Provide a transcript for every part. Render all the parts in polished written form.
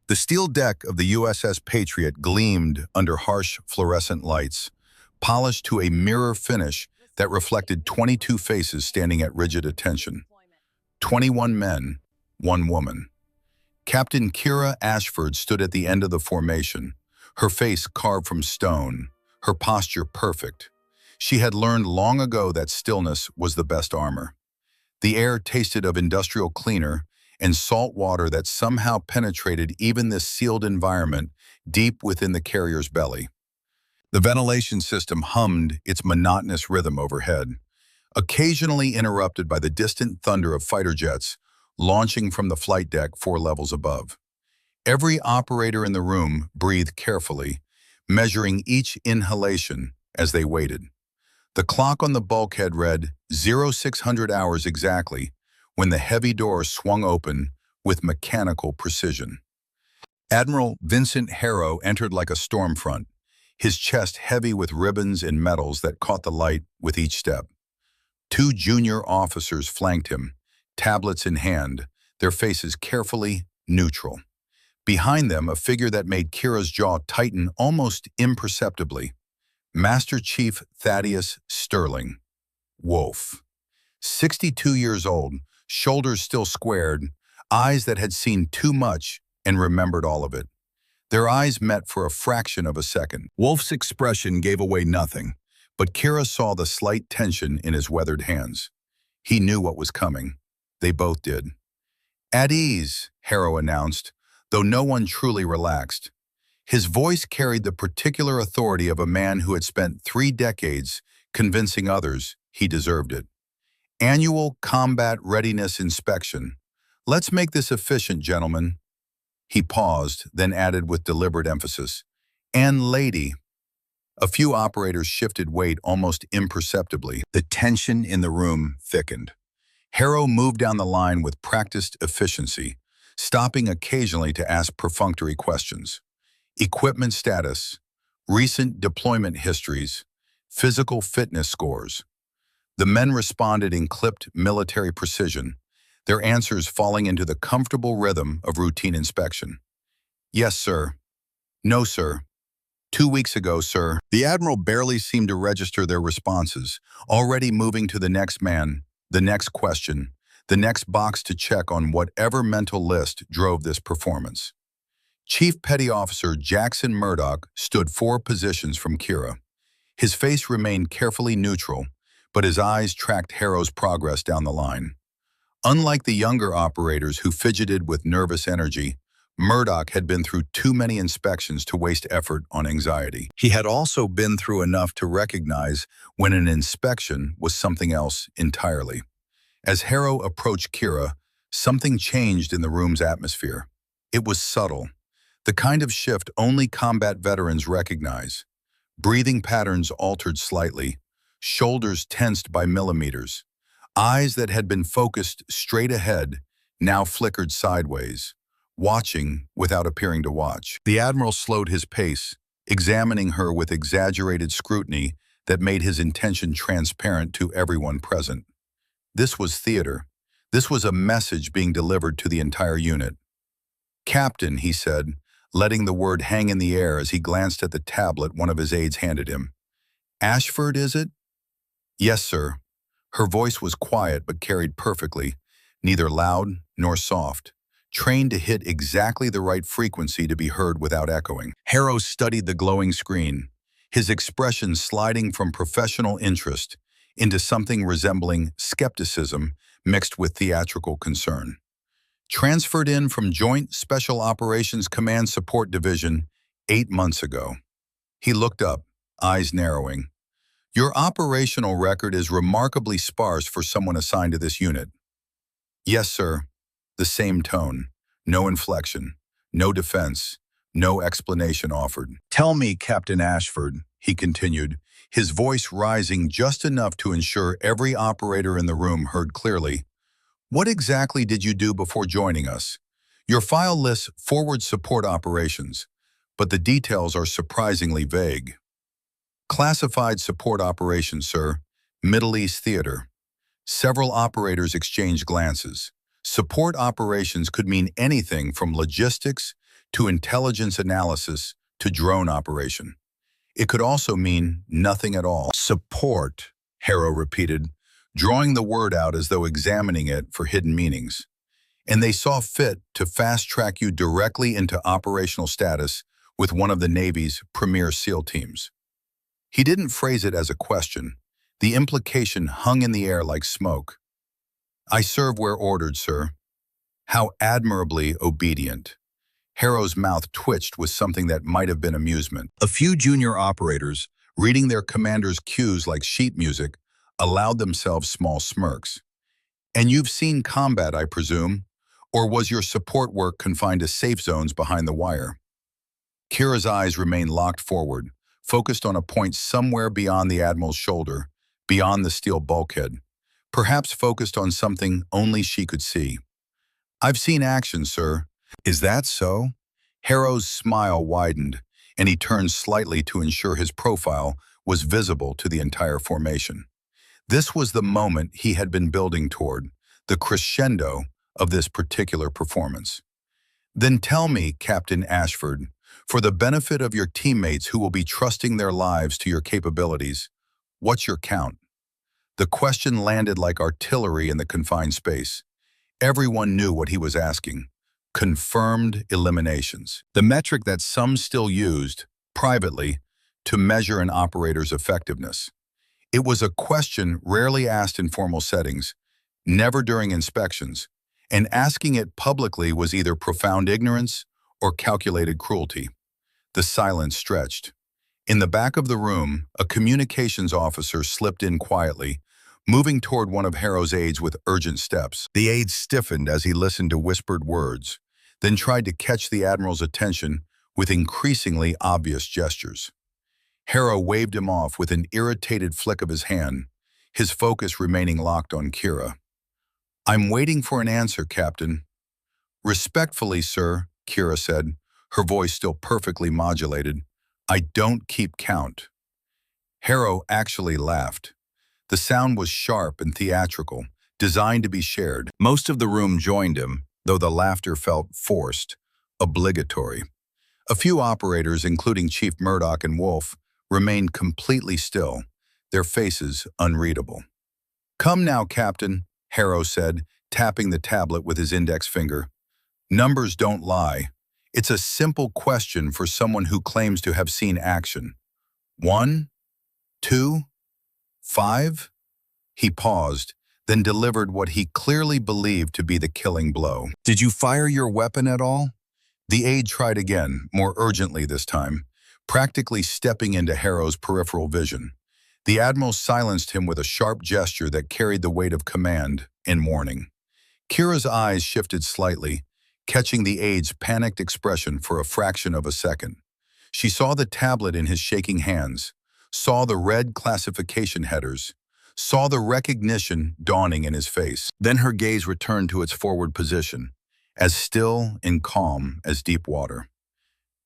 The steel deck of the USS Patriot gleamed under harsh fluorescent lights, polished to a mirror finish that reflected 22 faces standing at rigid attention. 21 men, 1 woman. Captain Kira Ashford stood at the end of the formation, her face carved from stone, her posture perfect. She had learned long ago that stillness was the best armor. The air tasted of industrial cleaner and salt water that somehow penetrated even this sealed environment deep within the carrier's belly. The ventilation system hummed its monotonous rhythm overhead, occasionally interrupted by the distant thunder of fighter jets launching from the flight deck 4 levels above. Every operator in the room breathed carefully, measuring each inhalation as they waited. The clock on the bulkhead read 0600 hours exactly when the heavy door swung open with mechanical precision. Admiral Vincent Harrow entered like a storm front, his chest heavy with ribbons and medals that caught the light with each step. 2 junior officers flanked him, tablets in hand, their faces carefully neutral. Behind them, a figure that made Kira's jaw tighten almost imperceptibly. Master Chief Thaddeus Sterling, Wolf. 62 years old, shoulders still squared, eyes that had seen too much and remembered all of it. Their eyes met for a fraction of a second. Wolf's expression gave away nothing, but Kira saw the slight tension in his weathered hands. He knew what was coming. They both did. "At ease," Harrow announced, though no one truly relaxed. His voice carried the particular authority of a man who had spent 3 decades convincing others he deserved it. "Annual Combat Readiness Inspection. Let's make this efficient, gentlemen." He paused, then added with deliberate emphasis, "And lady." A few operators shifted weight almost imperceptibly. The tension in the room thickened. Harrow moved down the line with practiced efficiency, stopping occasionally to ask perfunctory questions. Equipment status, recent deployment histories, physical fitness scores. The men responded in clipped military precision, their answers falling into the comfortable rhythm of routine inspection. "Yes, sir." "No, sir." "2 weeks ago, sir." The Admiral barely seemed to register their responses, already moving to the next man, the next question, the next box to check on whatever mental list drove this performance. Chief Petty Officer Jackson Murdoch stood 4 positions from Kira. His face remained carefully neutral, but his eyes tracked Harrow's progress down the line. Unlike the younger operators who fidgeted with nervous energy, Murdoch had been through too many inspections to waste effort on anxiety. He had also been through enough to recognize when an inspection was something else entirely. As Harrow approached Kira, something changed in the room's atmosphere. It was subtle, the kind of shift only combat veterans recognize. Breathing patterns altered slightly, shoulders tensed by millimeters. Eyes that had been focused straight ahead now flickered sideways, watching without appearing to watch. The Admiral slowed his pace, examining her with exaggerated scrutiny that made his intention transparent to everyone present. This was theater. This was a message being delivered to the entire unit. "Captain," he said, letting the word hang in the air as he glanced at the tablet one of his aides handed him. "Ashford, is it?" "Yes, sir." Her voice was quiet but carried perfectly, neither loud nor soft, trained to hit exactly the right frequency to be heard without echoing. Harrow studied the glowing screen, his expression sliding from professional interest into something resembling skepticism mixed with theatrical concern. "Transferred in from Joint Special Operations Command Support Division 8 months ago." He looked up, eyes narrowing. "Your operational record is remarkably sparse for someone assigned to this unit." "Yes, sir." The same tone, no inflection, no defense, no explanation offered. "Tell me, Captain Ashford," he continued, his voice rising just enough to ensure every operator in the room heard clearly, "what exactly did you do before joining us? Your file lists forward support operations, but the details are surprisingly vague." "Classified support operations, sir. Middle East theater." Several operators exchanged glances. Support operations could mean anything from logistics to intelligence analysis, to drone operation. It could also mean nothing at all. Support, Harrow repeated, drawing the word out as though examining it for hidden meanings. And they saw fit to fast-track you directly into operational status with one of the Navy's premier SEAL teams. He didn't phrase it as a question. The implication hung in the air like smoke. I serve where ordered, sir. How admirably obedient. Harrow's mouth twitched with something that might have been amusement. A few junior operators, reading their commander's cues like sheet music, allowed themselves small smirks. And you've seen combat, I presume? Or was your support work confined to safe zones behind the wire? Kira's eyes remained locked forward, focused on a point somewhere beyond the Admiral's shoulder, beyond the steel bulkhead, perhaps focused on something only she could see. I've seen action, sir. Is that so? Harrow's smile widened, and he turned slightly to ensure his profile was visible to the entire formation. This was the moment he had been building toward, the crescendo of this particular performance. Then tell me, Captain Ashford, for the benefit of your teammates who will be trusting their lives to your capabilities, what's your count? The question landed like artillery in the confined space. Everyone knew what he was asking. Confirmed eliminations. The metric that some still used, privately, to measure an operator's effectiveness. It was a question rarely asked in formal settings, never during inspections, and asking it publicly was either profound ignorance or calculated cruelty. The silence stretched. In the back of the room, a communications officer slipped in quietly, moving toward one of Harrow's aides with urgent steps. The aide stiffened as he listened to whispered words, then tried to catch the Admiral's attention with increasingly obvious gestures. Harrow waved him off with an irritated flick of his hand, his focus remaining locked on Kira. I'm waiting for an answer, Captain. Respectfully, sir, Kira said, her voice still perfectly modulated. I don't keep count. Harrow actually laughed. The sound was sharp and theatrical, designed to be shared. Most of the room joined him, though the laughter felt forced, obligatory. A few operators, including Chief Murdoch and Wolf, remained completely still, their faces unreadable. Come now, Captain, Harrow said, tapping the tablet with his index finger. Numbers don't lie. It's a simple question for someone who claims to have seen action. 1, 2, 5? He paused, then delivered what he clearly believed to be the killing blow. Did you fire your weapon at all? The aide tried again, more urgently this time, practically stepping into Harrow's peripheral vision. The Admiral silenced him with a sharp gesture that carried the weight of command and warning. Kira's eyes shifted slightly, catching the aide's panicked expression for a fraction of a second. She saw the tablet in his shaking hands, saw the red classification headers, saw the recognition dawning in his face. Then her gaze returned to its forward position, as still and calm as deep water.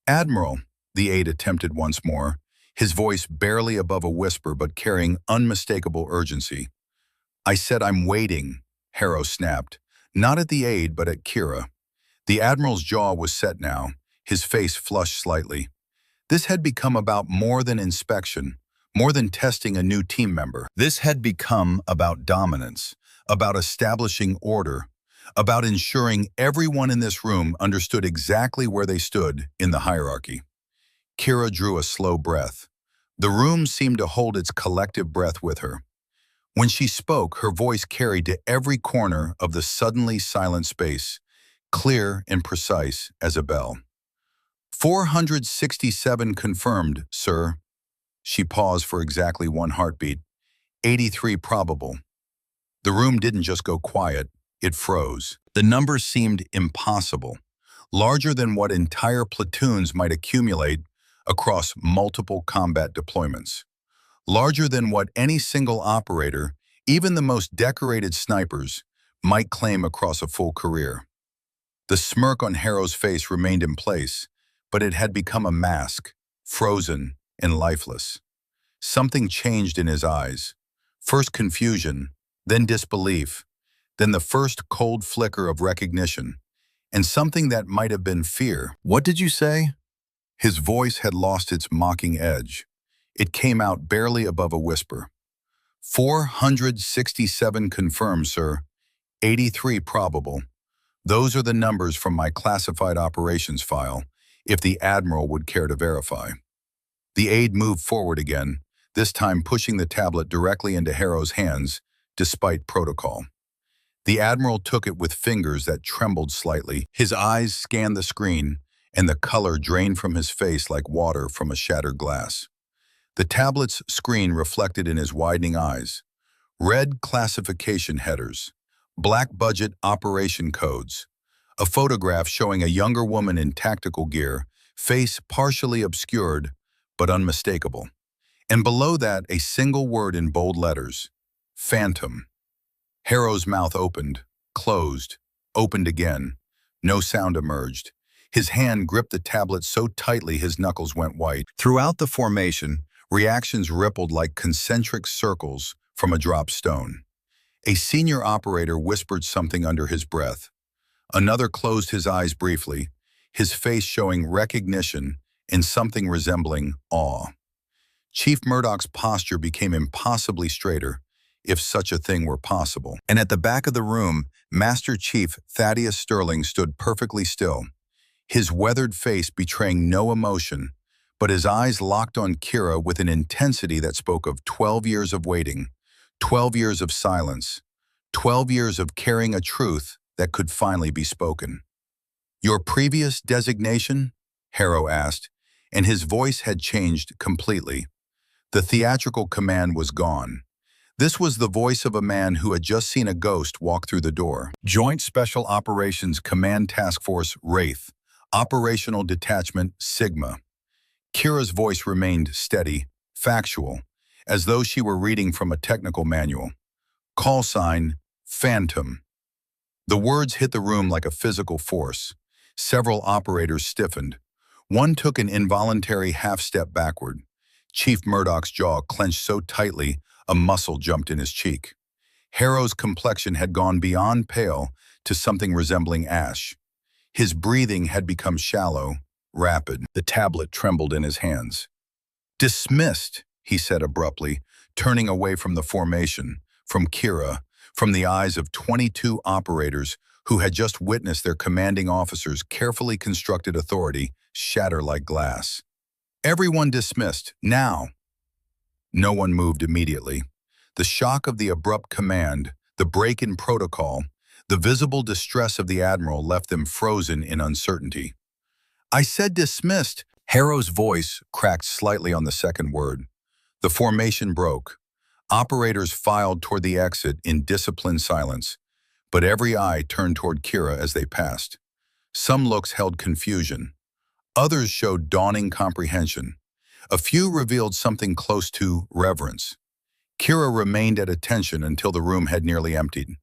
Admiral, the aide attempted once more, his voice barely above a whisper but carrying unmistakable urgency. I said I'm waiting, Harrow snapped, not at the aide but at Kira. The Admiral's jaw was set now, his face flushed slightly. This had become about more than inspection, more than testing a new team member. This had become about dominance, about establishing order, about ensuring everyone in this room understood exactly where they stood in the hierarchy. Kira drew a slow breath. The room seemed to hold its collective breath with her. When she spoke, her voice carried to every corner of the suddenly silent space, clear and precise as a bell. 467 confirmed, sir. She paused for exactly one heartbeat. 83 probable. The room didn't just go quiet, it froze. The numbers seemed impossible, larger than what entire platoons might accumulate across multiple combat deployments, larger than what any single operator, even the most decorated snipers, might claim across a full career. The smirk on Harrow's face remained in place, but it had become a mask, frozen and lifeless. Something changed in his eyes. First confusion, then disbelief, then the first cold flicker of recognition. and something that might have been fear. "What did you say?" His voice had lost its mocking edge. It came out barely above a whisper. 467 confirmed, sir. 83 probable. Those are the numbers from my classified operations file, if the Admiral would care to verify. The aide moved forward again, this time pushing the tablet directly into Harrow's hands, despite protocol. The Admiral took it with fingers that trembled slightly. His eyes scanned the screen, and the color drained from his face like water from a shattered glass. The tablet's screen reflected in his widening eyes. Red classification headers, black budget operation codes, a photograph showing a younger woman in tactical gear, face partially obscured but unmistakable. And below that, a single word in bold letters, Phantom. Harrow's mouth opened, closed, opened again. No sound emerged. His hand gripped the tablet so tightly his knuckles went white. Throughout the formation, reactions rippled like concentric circles from a dropped stone. A senior operator whispered something under his breath. Another closed his eyes briefly, his face showing recognition and something resembling awe. Chief Murdoch's posture became impossibly straighter, if such a thing were possible. And at the back of the room, Master Chief Thaddeus Sterling stood perfectly still, his weathered face betraying no emotion, but his eyes locked on Kira with an intensity that spoke of 12 years of waiting, 12 years of silence, 12 years of carrying a truth that could finally be spoken. "Your previous designation?" Harrow asked, and his voice had changed completely. The theatrical command was gone. This was the voice of a man who had just seen a ghost walk through the door. "Joint Special Operations Command Task Force Wraith, Operational Detachment Sigma." Kira's voice remained steady, factual, as though she were reading from a technical manual. "Call sign, Phantom." The words hit the room like a physical force. Several operators stiffened. One took an involuntary half-step backward. Chief Murdoch's jaw clenched so tightly, a muscle jumped in his cheek. Harrow's complexion had gone beyond pale to something resembling ash. His breathing had become shallow, rapid. The tablet trembled in his hands. "Dismissed," he said abruptly, turning away from the formation, from Kira, from the eyes of 22 operators who had just witnessed their commanding officer's carefully constructed authority shatter like glass. "Everyone dismissed, now." No one moved immediately. The shock of the abrupt command, the break in protocol, the visible distress of the Admiral left them frozen in uncertainty. "I said dismissed." Harrow's voice cracked slightly on the second word. The formation broke. Operators filed toward the exit in disciplined silence, but every eye turned toward Kira as they passed. Some looks held confusion. Others showed dawning comprehension. A few revealed something close to reverence. Kira remained at attention until the room had nearly emptied.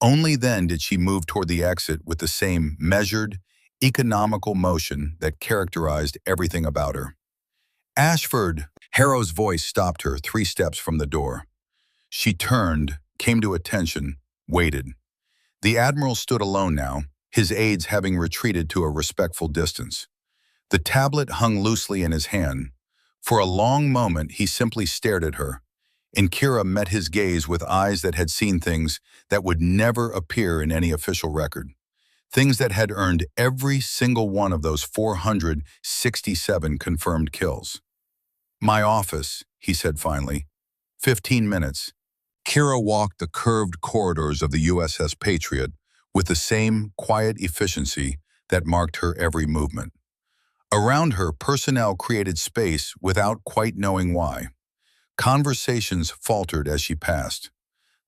Only then did she move toward the exit with the same measured, economical motion that characterized everything about her. "Ashford!" Harrow's voice stopped her 3 steps from the door. She turned, came to attention, waited. The Admiral stood alone now, his aides having retreated to a respectful distance. The tablet hung loosely in his hand. For a long moment, he simply stared at her, and Kira met his gaze with eyes that had seen things that would never appear in any official record. Things that had earned every single one of those 467 confirmed kills. "My office," he said finally. 15 minutes. Kira walked the curved corridors of the USS Patriot with the same quiet efficiency that marked her every movement. Around her, personnel created space without quite knowing why. Conversations faltered as she passed.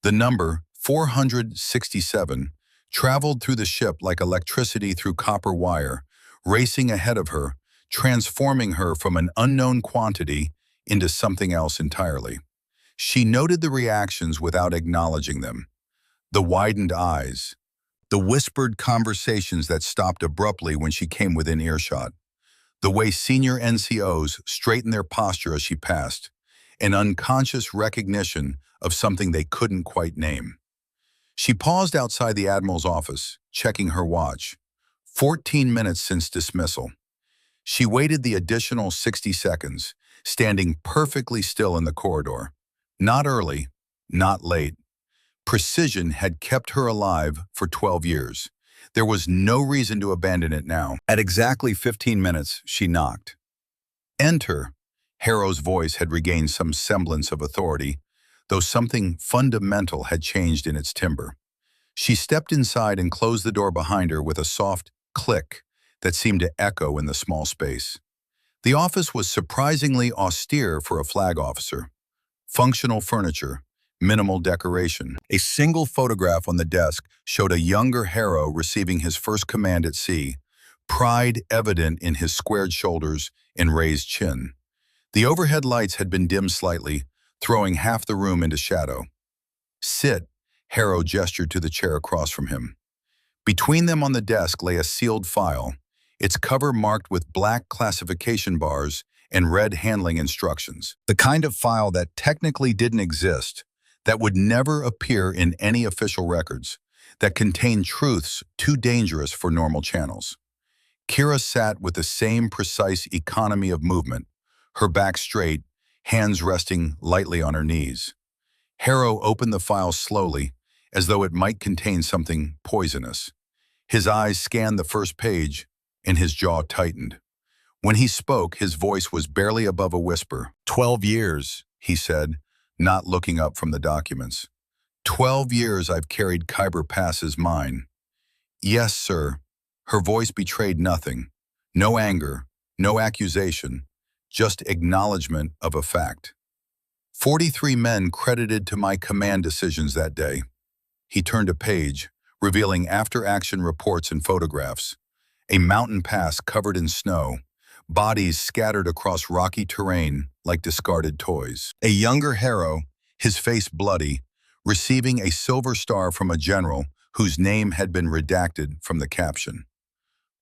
The number, 467, traveled through the ship like electricity through copper wire, racing ahead of her, transforming her from an unknown quantity into something else entirely. She noted the reactions without acknowledging them. The widened eyes, the whispered conversations that stopped abruptly when she came within earshot, the way senior NCOs straightened their posture as she passed, an unconscious recognition of something they couldn't quite name. She paused outside the Admiral's office, checking her watch. 14 minutes since dismissal. She waited the additional 60 seconds, standing perfectly still in the corridor. Not early, not late. Precision had kept her alive for 12 years. There was no reason to abandon it now. At exactly 15 minutes, she knocked. Enter. Harrow's voice had regained some semblance of authority, though something fundamental had changed in its timbre. She stepped inside and closed the door behind her with a soft click that seemed to echo in the small space. The office was surprisingly austere for a flag officer. Functional furniture, minimal decoration. A single photograph on the desk showed a younger Harrow receiving his first command at sea, pride evident in his squared shoulders and raised chin. The overhead lights had been dimmed slightly, throwing half the room into shadow. Sit, Harrow gestured to the chair across from him. Between them on the desk lay a sealed file, its cover marked with black classification bars and red handling instructions. The kind of file that technically didn't exist, that would never appear in any official records, that contained truths too dangerous for normal channels. Kira sat with the same precise economy of movement, her back straight, hands resting lightly on her knees. Harrow opened the file slowly, as though it might contain something poisonous. His eyes scanned the first page, and his jaw tightened. When he spoke, his voice was barely above a whisper. 12 years, he said, not looking up from the documents. 12 years I've carried Khyber Pass as mine. Yes, sir. Her voice betrayed nothing. No anger, no accusation, just acknowledgement of a fact. 43 men credited to my command decisions that day. He turned a page, revealing after-action reports and photographs. A mountain pass covered in snow, bodies scattered across rocky terrain like discarded toys. A younger Harrow, his face bloody, receiving a silver star from a general whose name had been redacted from the caption.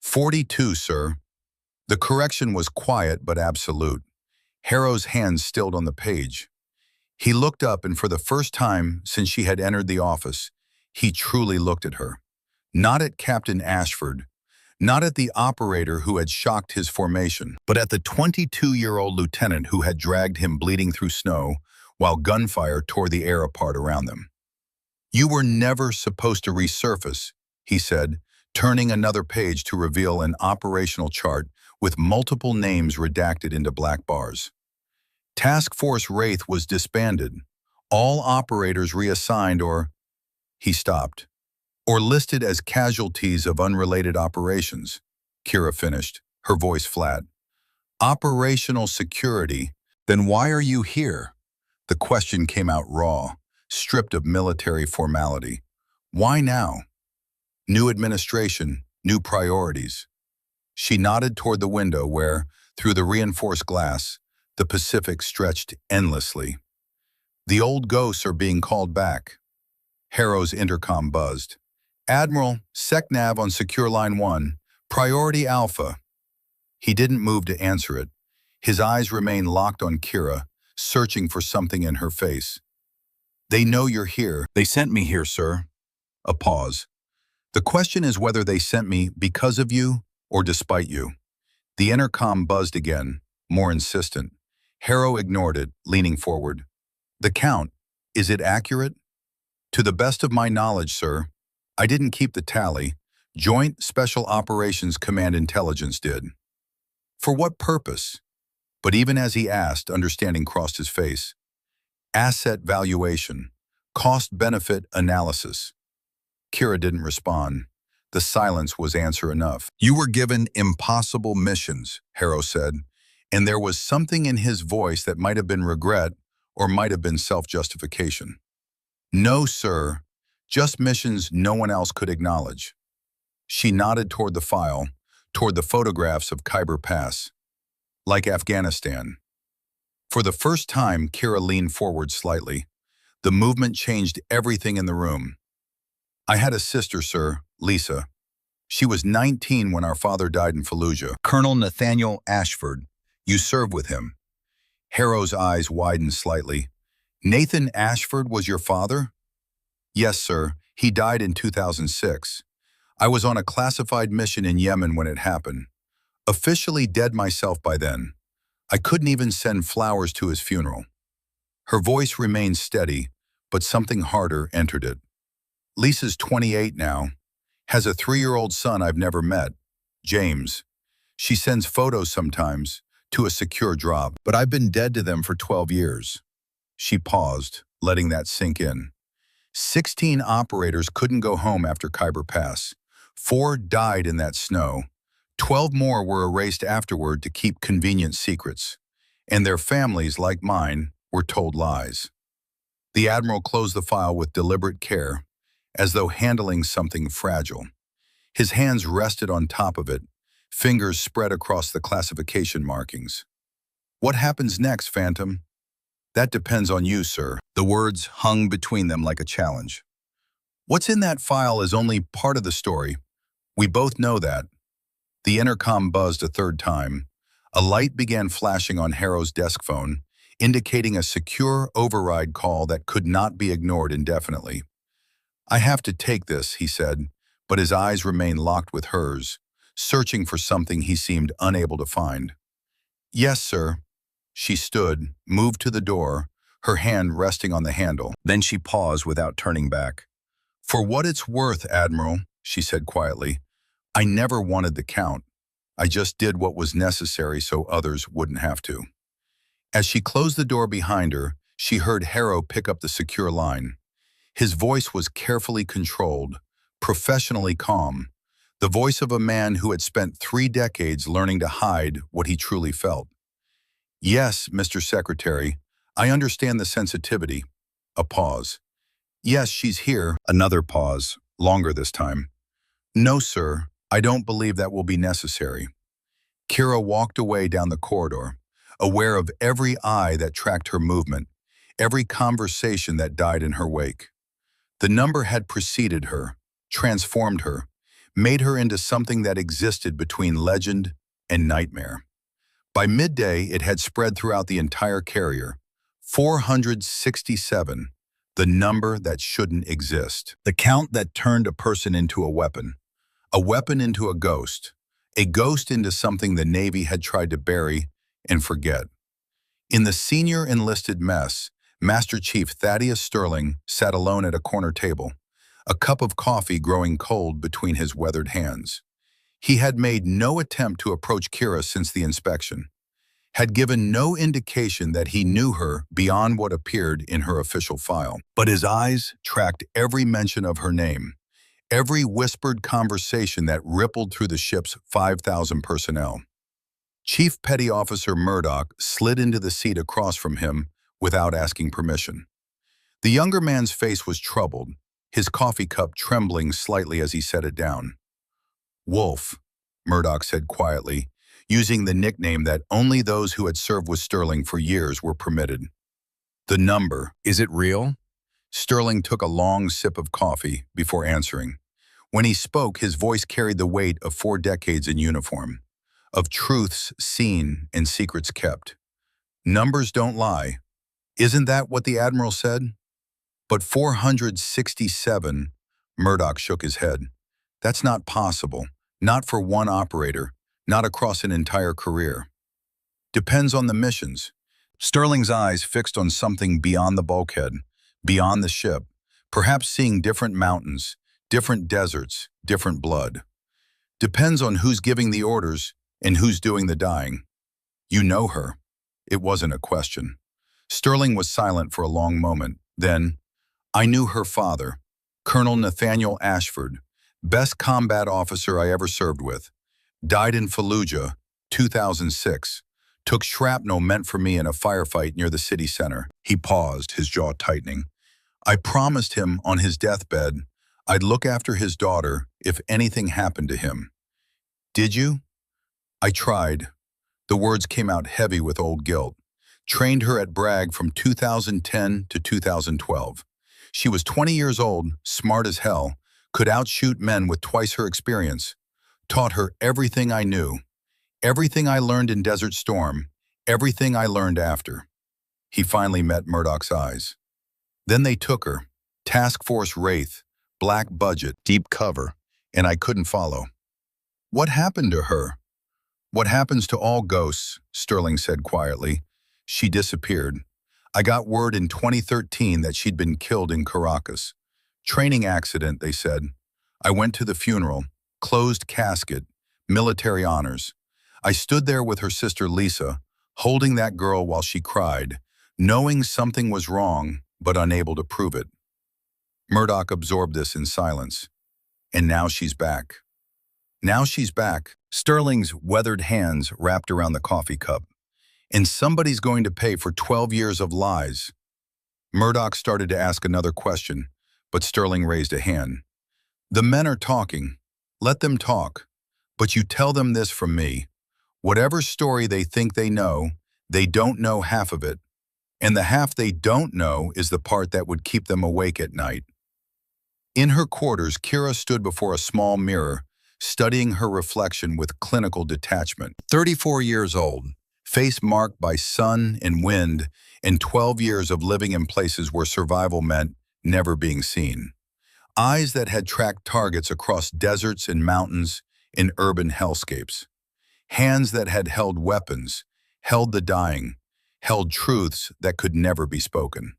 42, sir. The correction was quiet but absolute. Harrow's hands stilled on the page. He looked up, and for the first time since she had entered the office, he truly looked at her. Not at Captain Ashford, not at the operator who had shocked his formation, but at the 22-year-old lieutenant who had dragged him bleeding through snow while gunfire tore the air apart around them. You were never supposed to resurface, he said, turning another page to reveal an operational chart with multiple names redacted into black bars. Task Force Wraith was disbanded, all operators reassigned he stopped, or listed as casualties of unrelated operations, Kira finished, her voice flat. Operational security, then why are you here? The question came out raw, stripped of military formality. Why now? New administration, new priorities. She nodded toward the window where, through the reinforced glass, the Pacific stretched endlessly. The old ghosts are being called back. Harrow's intercom buzzed. Admiral, SecNav on Secure Line 1, Priority Alpha. He didn't move to answer it. His eyes remained locked on Kira, searching for something in her face. They know you're here. They sent me here, sir. A pause. The question is whether they sent me because of you or despite you. The intercom buzzed again, more insistent. Harrow ignored it, leaning forward. The count, is it accurate? To the best of my knowledge, sir. I didn't keep the tally. Joint Special Operations Command Intelligence did. For what purpose? But even as he asked, understanding crossed his face. Asset valuation, cost-benefit analysis. Kira didn't respond. The silence was answer enough. You were given impossible missions, Harrow said, and there was something in his voice that might have been regret or might have been self-justification. No, sir. Just missions no one else could acknowledge. She nodded toward the file, toward the photographs of Khyber Pass. Like Afghanistan. For the first time, Kira leaned forward slightly. The movement changed everything in the room. I had a sister, sir, Lisa. She was 19 when our father died in Fallujah. Colonel Nathaniel Ashford. You served with him. Harrow's eyes widened slightly. Nathan Ashford was your father? Yes, sir. He died in 2006. I was on a classified mission in Yemen when it happened. Officially dead myself by then. I couldn't even send flowers to his funeral. Her voice remained steady, but something harder entered it. Lisa's 28 now, has a 3-year-old son I've never met, James. She sends photos sometimes, to a secure drop, but I've been dead to them for 12 years. She paused, letting that sink in. 16 operators couldn't go home after Khyber Pass. 4 died in that snow. 12 more were erased afterward to keep convenient secrets. And their families, like mine, were told lies. The Admiral closed the file with deliberate care, as though handling something fragile. His hands rested on top of it, fingers spread across the classification markings. What happens next, Phantom? That depends on you, sir. The words hung between them like a challenge. What's in that file is only part of the story. We both know that. The intercom buzzed a third time. A light began flashing on Harrow's desk phone, indicating a secure override call that could not be ignored indefinitely. I have to take this, he said, but his eyes remained locked with hers, searching for something he seemed unable to find. Yes, sir. She stood, moved to the door, her hand resting on the handle. Then she paused without turning back. For what it's worth, Admiral, she said quietly, I never wanted the count. I just did what was necessary so others wouldn't have to. As she closed the door behind her, she heard Harrow pick up the secure line. His voice was carefully controlled, professionally calm, the voice of a man who had spent 3 decades learning to hide what he truly felt. Yes, Mr. Secretary, I understand the sensitivity. A pause. Yes, she's here. Another pause, longer this time. No, sir, I don't believe that will be necessary. Kira walked away down the corridor, aware of every eye that tracked her movement, every conversation that died in her wake. The number had preceded her, transformed her, made her into something that existed between legend and nightmare. By midday, it had spread throughout the entire carrier. 467, the number that shouldn't exist. The count that turned a person into a weapon into a ghost into something the Navy had tried to bury and forget. In the senior enlisted mess, Master Chief Thaddeus Sterling sat alone at a corner table, a cup of coffee growing cold between his weathered hands. He had made no attempt to approach Kira since the inspection, had given no indication that he knew her beyond what appeared in her official file. But his eyes tracked every mention of her name, every whispered conversation that rippled through the ship's 5,000 personnel. Chief Petty Officer Murdoch slid into the seat across from him without asking permission. The younger man's face was troubled, his coffee cup trembling slightly as he set it down. Wolf, Murdoch said quietly, using the nickname that only those who had served with Sterling for years were permitted. The number, is it real? Sterling took a long sip of coffee before answering. When he spoke, his voice carried the weight of 4 decades in uniform, of truths seen and secrets kept. Numbers don't lie. Isn't that what the Admiral said? But 467, Murdoch shook his head. That's not possible, not for one operator, not across an entire career. Depends on the missions. Sterling's eyes fixed on something beyond the bulkhead, beyond the ship, perhaps seeing different mountains, different deserts, different blood. Depends on who's giving the orders and who's doing the dying. You know her. It wasn't a question. Sterling was silent for a long moment. Then, I knew her father, Colonel Nathaniel Ashford, best combat officer I ever served with. Died in Fallujah, 2006. Took shrapnel meant for me in a firefight near the city center. He paused, his jaw tightening. I promised him on his deathbed I'd look after his daughter if anything happened to him. Did you? I tried. The words came out heavy with old guilt. Trained her at Bragg from 2010 to 2012. She was 20 years old, smart as hell, could outshoot men with twice her experience. Taught her everything I knew, everything I learned in Desert Storm, everything I learned after. He finally met Murdoch's eyes. Then they took her. Task Force Wraith, black budget, deep cover. and I couldn't follow. What happened to her? What happens to all ghosts, Sterling said quietly. She disappeared. I got word in 2013 that she'd been killed in Caracas. Training accident, they said. I went to the funeral, closed casket, military honors. I stood there with her sister Lisa, holding that girl while she cried, knowing something was wrong, but unable to prove it. Murdoch absorbed this in silence. And now she's back. Now she's back. Sterling's weathered hands wrapped around the coffee cup. And somebody's going to pay for 12 years of lies. Murdoch started to ask another question, but Sterling raised a hand. The men are talking. Let them talk. But you tell them this from me. Whatever story they think they don't know half of it. And the half they don't know is the part that would keep them awake at night. In her quarters, Kira stood before a small mirror, studying her reflection with clinical detachment. 34 years old, face marked by sun and wind, and 12 years of living in places where survival meant never being seen. Eyes that had tracked targets across deserts and mountains in urban hellscapes. Hands that had held weapons, held the dying, held truths that could never be spoken.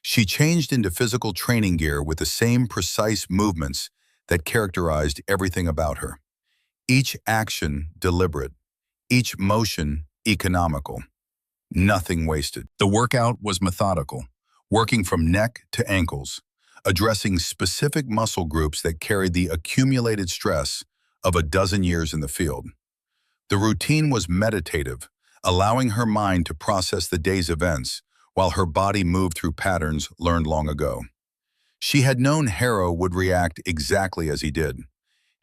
She changed into physical training gear with the same precise movements that characterized everything about her. Each action deliberate, each motion economical. Nothing wasted. The workout was methodical, working from neck to ankles, addressing specific muscle groups that carried the accumulated stress of a dozen years in the field. The routine was meditative, allowing her mind to process the day's events while her body moved through patterns learned long ago. She had known Harrow would react exactly as he did,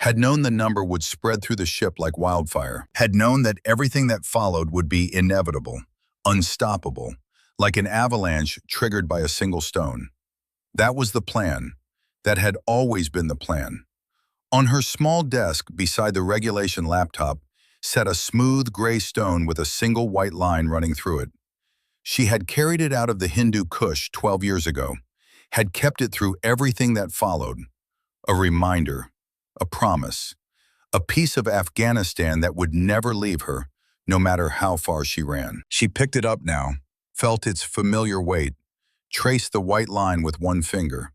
had known the number would spread through the ship like wildfire, had known that everything that followed would be inevitable, unstoppable, like an avalanche triggered by a single stone. That was the plan. That had always been the plan. On her small desk beside the regulation laptop sat a smooth gray stone with a single white line running through it. She had carried it out of the Hindu Kush 12 years ago, had kept it through everything that followed. A reminder, a promise, a piece of Afghanistan that would never leave her, no matter how far she ran. She picked it up now, felt its familiar weight, traced the white line with one finger.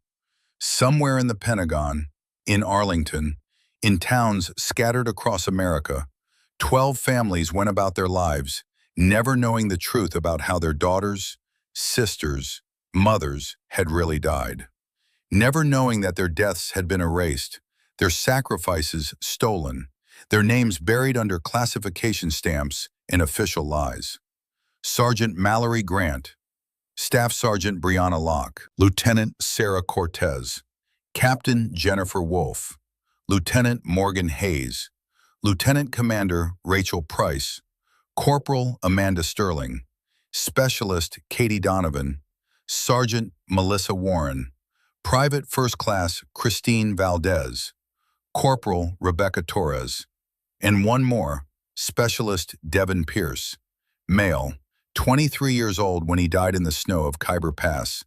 Somewhere in the Pentagon, in Arlington, in towns scattered across America, 12 families went about their lives, never knowing the truth about how their daughters, sisters, mothers had really died. Never knowing that their deaths had been erased, their sacrifices stolen, their names buried under classification stamps and official lies. Sergeant Mallory Grant, Staff Sergeant Brianna Locke, Lieutenant Sarah Cortez, Captain Jennifer Wolfe, Lieutenant Morgan Hayes, Lieutenant Commander Rachel Price, Corporal Amanda Sterling, Specialist Katie Donovan, Sergeant Melissa Warren, Private First Class Christine Valdez, Corporal Rebecca Torres, and one more, Specialist Devin Pierce, male, 23 years old when he died in the snow of Khyber Pass.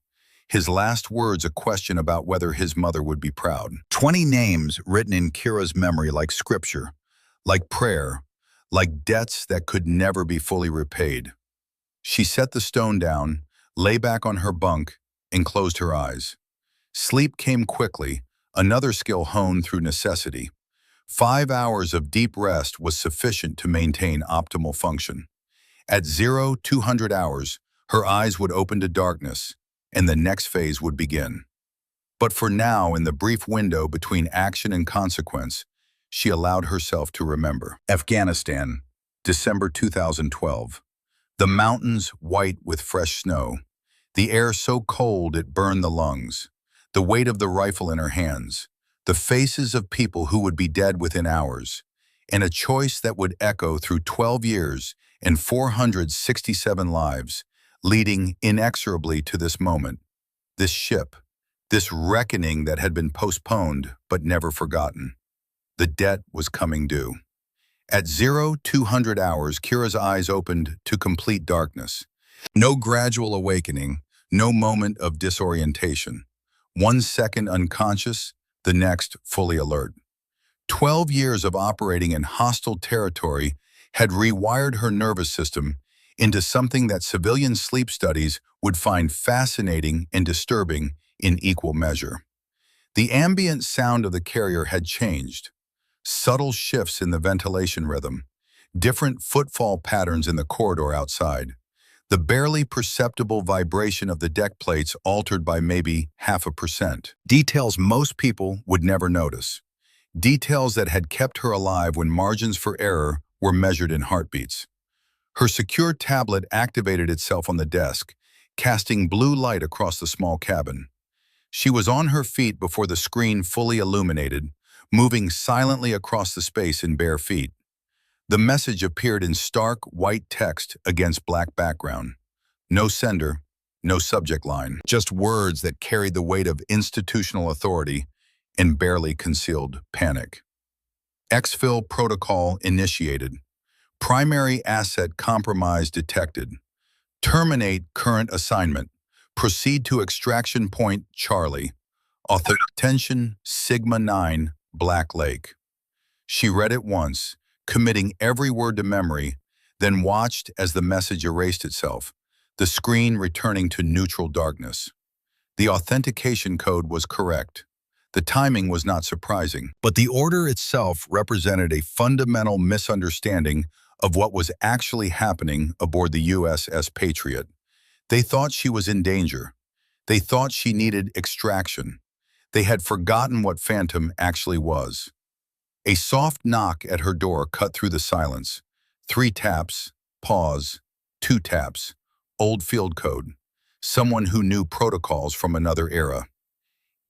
His last words a question about whether his mother would be proud. 20 names written in Kira's memory like scripture, like prayer, like debts that could never be fully repaid. She set the stone down, lay back on her bunk, and closed her eyes. Sleep came quickly, another skill honed through necessity. 5 hours of deep rest was sufficient to maintain optimal function. At 200 hours, her eyes would open to darkness, and the next phase would begin. But for now, in the brief window between action and consequence, she allowed herself to remember. Afghanistan, December 2012. The mountains white with fresh snow. The air so cold it burned the lungs. The weight of the rifle in her hands. The faces of people who would be dead within hours. And a choice that would echo through 12 years and 467 lives, leading inexorably to this moment, this ship, this reckoning that had been postponed but never forgotten. The debt was coming due. At 200 hours, Kira's eyes opened to complete darkness. No gradual awakening, no moment of disorientation. 1 second unconscious, the next fully alert. 12 years of operating in hostile territory had rewired her nervous system into something that civilian sleep studies would find fascinating and disturbing in equal measure. The ambient sound of the carrier had changed. Subtle shifts in the ventilation rhythm, different footfall patterns in the corridor outside, the barely perceptible vibration of the deck plates altered by maybe 0.5%. Details most people would never notice. Details that had kept her alive when margins for error were measured in heartbeats. Her secure tablet activated itself on the desk, casting blue light across the small cabin. She was on her feet before the screen fully illuminated, moving silently across the space in bare feet. The message appeared in stark, white text against black background. No sender, no subject line, just words that carried the weight of institutional authority and barely concealed panic. Exfil protocol initiated. Primary asset compromise detected. Terminate current assignment. Proceed to extraction point Charlie. Attention Sigma 9, Black Lake. She read it once, committing every word to memory, then watched as the message erased itself, the screen returning to neutral darkness. The authentication code was correct. The timing was not surprising, but the order itself represented a fundamental misunderstanding of what was actually happening aboard the USS Patriot. They thought she was in danger. They thought she needed extraction. They had forgotten what Phantom actually was. A soft knock at her door cut through the silence. 3 taps, pause, 2 taps, old field code. Someone who knew protocols from another era.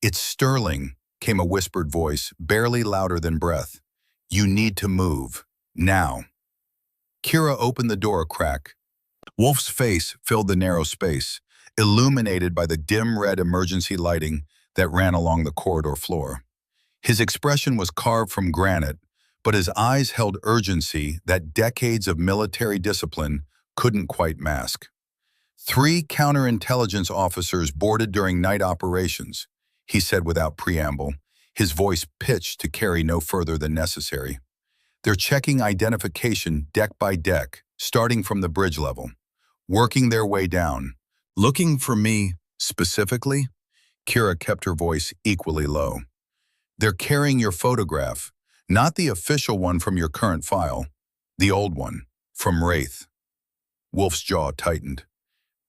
"It's Sterling," came a whispered voice, barely louder than breath. "You need to move. Now." Kira opened the door a crack. Wolf's face filled the narrow space, illuminated by the dim red emergency lighting that ran along the corridor floor. His expression was carved from granite, but his eyes held urgency that decades of military discipline couldn't quite mask. 3 counterintelligence officers boarded during night operations, he said without preamble, his voice pitched to carry no further than necessary. They're checking identification deck by deck, starting from the bridge level, working their way down. "Looking for me, specifically?" Kira kept her voice equally low. "They're carrying your photograph, not the official one from your current file, the old one, from Wraith." Wolf's jaw tightened.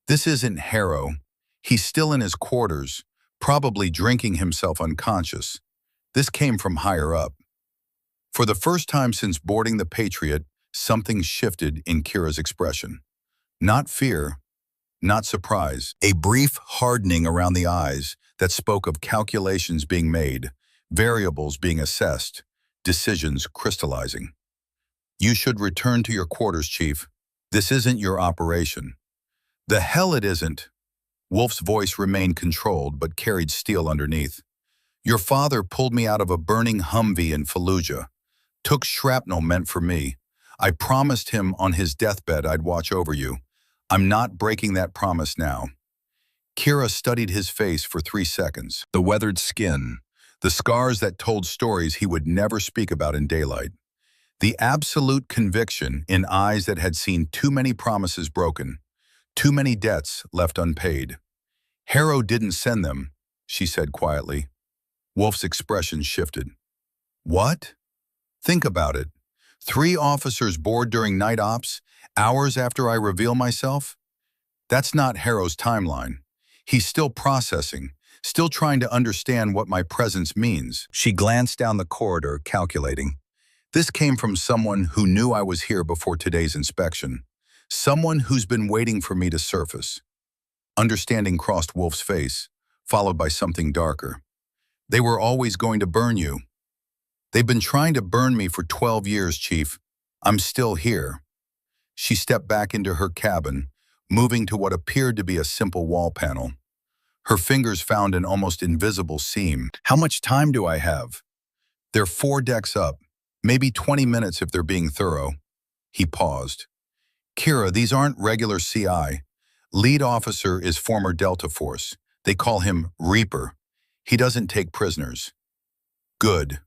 This isn't Harrow. He's still in his quarters, probably drinking himself unconscious. This came from higher up. For the first time since boarding the Patriot, something shifted in Kira's expression. Not fear, not surprise. A brief hardening around the eyes that spoke of calculations being made, variables being assessed, decisions crystallizing. "You should return to your quarters, Chief. This isn't your operation." "The hell it isn't." Wolf's voice remained controlled but carried steel underneath. "Your father pulled me out of a burning Humvee in Fallujah. Took shrapnel meant for me. I promised him on his deathbed I'd watch over you. I'm not breaking that promise now." Kira studied his face for 3 seconds. The weathered skin, the scars that told stories he would never speak about in daylight. The absolute conviction in eyes that had seen too many promises broken, too many debts left unpaid. "Harrow didn't send them," she said quietly. Wolf's expression shifted. "What?" "Think about it. 3 officers board during night ops, hours after I reveal myself? That's not Harrow's timeline. He's still processing, still trying to understand what my presence means." She glanced down the corridor, calculating. This came from someone who knew I was here before today's inspection. Someone who's been waiting for me to surface. Understanding crossed Wolf's face, followed by something darker. "They were always going to burn you." "They've been trying to burn me for 12 years, Chief. I'm still here." She stepped back into her cabin, moving to what appeared to be a simple wall panel. Her fingers found an almost invisible seam. "How much time do I have?" "They're 4 decks up. Maybe 20 minutes if they're being thorough." He paused. "Kira, these aren't regular CI. Lead officer is former Delta Force. They call him Reaper. He doesn't take prisoners." "Good."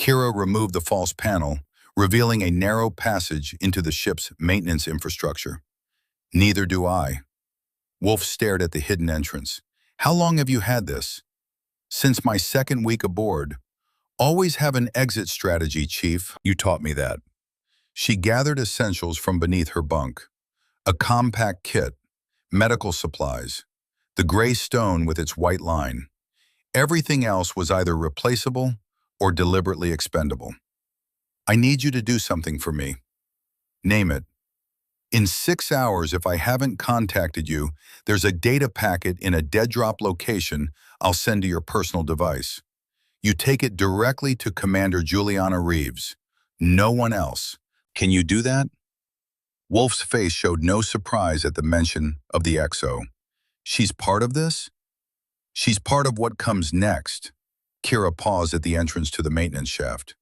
Kira removed the false panel, revealing a narrow passage into the ship's maintenance infrastructure. Neither do I. Wolf stared at the hidden entrance. How long have you had this? Since my second week aboard. Always have an exit strategy, Chief. You taught me that. She gathered essentials from beneath her bunk. A compact kit, medical supplies, the gray stone with its white line. Everything else was either replaceable or deliberately expendable. I need you to do something for me. Name it. In 6 hours, if I haven't contacted you, there's a data packet in a dead drop location I'll send to your personal device. You take it directly to Commander Juliana Reeves. No one else. Can you do that? Wolf's face showed no surprise at the mention of the XO. She's part of this? She's part of what comes next. Kira paused at the entrance to the maintenance shaft.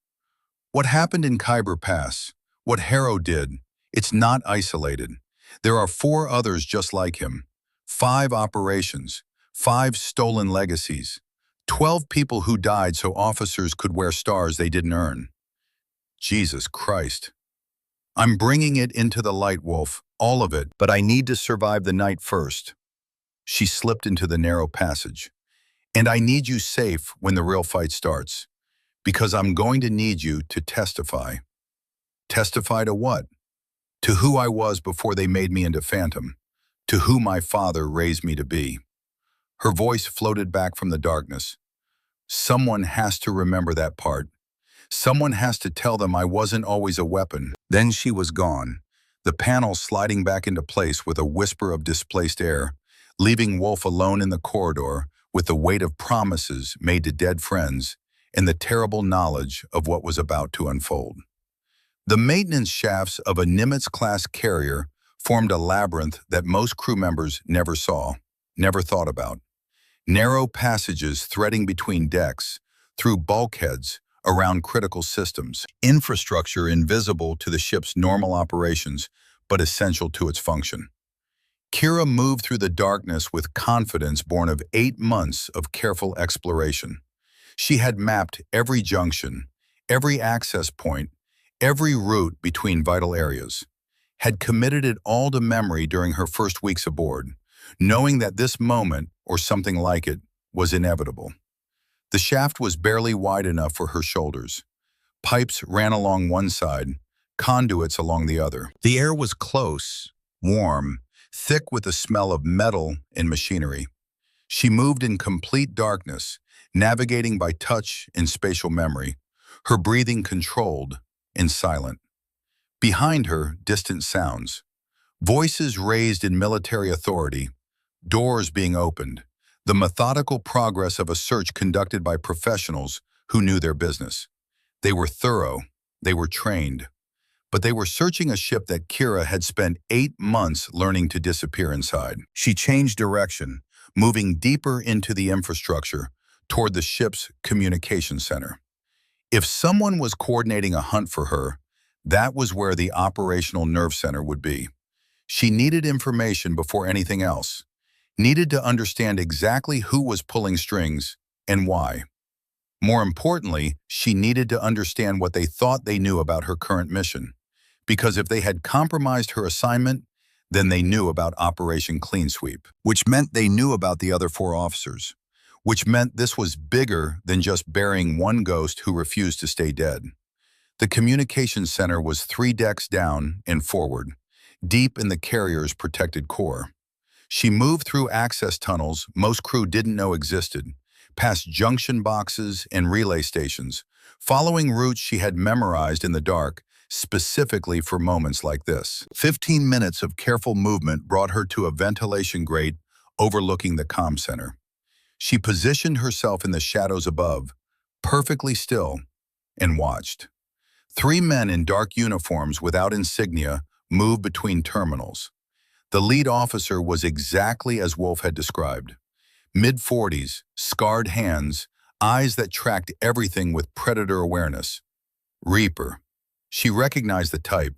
What happened in Khyber Pass, what Harrow did, it's not isolated. There are 4 others just like him. 5 operations, 5 stolen legacies, 12 people who died so officers could wear stars they didn't earn. Jesus Christ. I'm bringing it into the light, Wolf, all of it, but I need to survive the night first. She slipped into the narrow passage. And I need you safe when the real fight starts, because I'm going to need you to testify. Testify to what? To who I was before they made me into Phantom, to who my father raised me to be. Her voice floated back from the darkness. Someone has to remember that part. Someone has to tell them I wasn't always a weapon. Then she was gone, the panel sliding back into place with a whisper of displaced air, leaving Wolf alone in the corridor with the weight of promises made to dead friends and the terrible knowledge of what was about to unfold. The maintenance shafts of a Nimitz-class carrier formed a labyrinth that most crew members never saw, never thought about. Narrow passages threading between decks, through bulkheads, around critical systems, infrastructure invisible to the ship's normal operations, but essential to its function. Kira moved through the darkness with confidence born of 8 months of careful exploration. She had mapped every junction, every access point, every route between vital areas, had committed it all to memory during her first weeks aboard, knowing that this moment, or something like it, was inevitable. The shaft was barely wide enough for her shoulders. Pipes ran along one side, conduits along the other. The air was close, warm, thick with the smell of metal and machinery. She moved in complete darkness, navigating by touch and spatial memory, her breathing controlled and silent. Behind her, distant sounds. Voices raised in military authority, doors being opened, the methodical progress of a search conducted by professionals who knew their business. They were thorough, they were trained, but they were searching a ship that Kira had spent 8 months learning to disappear inside. She changed direction, moving deeper into the infrastructure, toward the ship's communication center. If someone was coordinating a hunt for her, that was where the operational nerve center would be. She needed information before anything else, needed to understand exactly who was pulling strings and why. More importantly, she needed to understand what they thought they knew about her current mission, because if they had compromised her assignment, then they knew about Operation Clean Sweep, which meant they knew about the other 4 officers, which meant this was bigger than just burying one ghost who refused to stay dead. The communications center was 3 decks down and forward, deep in the carrier's protected core. She moved through access tunnels most crew didn't know existed, past junction boxes and relay stations, following routes she had memorized in the dark, specifically for moments like this. 15 minutes of careful movement brought her to a ventilation grate overlooking the comm center. She positioned herself in the shadows above, perfectly still, and watched. 3 men in dark uniforms without insignia moved between terminals. The lead officer was exactly as Wolf had described. Mid-40s, scarred hands, eyes that tracked everything with predator awareness. Reaper. She recognized the type,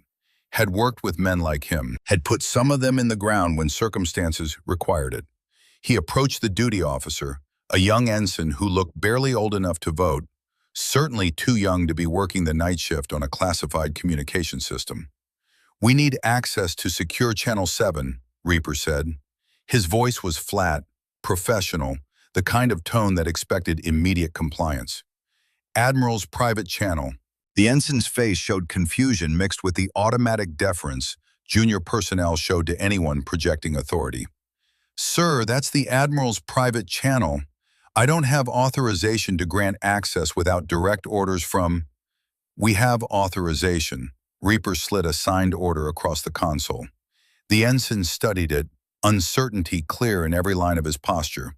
had worked with men like him, had put some of them in the ground when circumstances required it. He approached the duty officer, a young ensign who looked barely old enough to vote, Certainly too young to be working the night shift on a classified communication system. "We need access to secure Channel 7, Reaper said. His voice was flat, professional, the kind of tone that expected immediate compliance. "Admiral's private channel." The ensign's face showed confusion mixed with the automatic deference junior personnel showed to anyone projecting authority. "Sir, that's the Admiral's private channel. I don't have authorization to grant access without direct orders from—" "We have authorization." Reaper slid a signed order across the console. The ensign studied it, uncertainty clear in every line of his posture.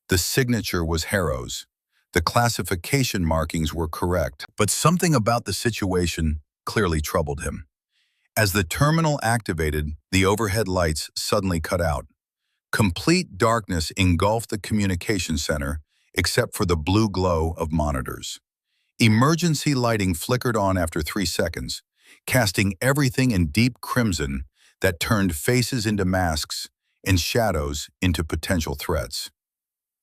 The signature was Harrow's. The classification markings were correct, but something about the situation clearly troubled him. As the terminal activated, the overhead lights suddenly cut out. Complete darkness engulfed the communication center, except for the blue glow of monitors. Emergency lighting flickered on after 3 seconds, casting everything in deep crimson that turned faces into masks and shadows into potential threats.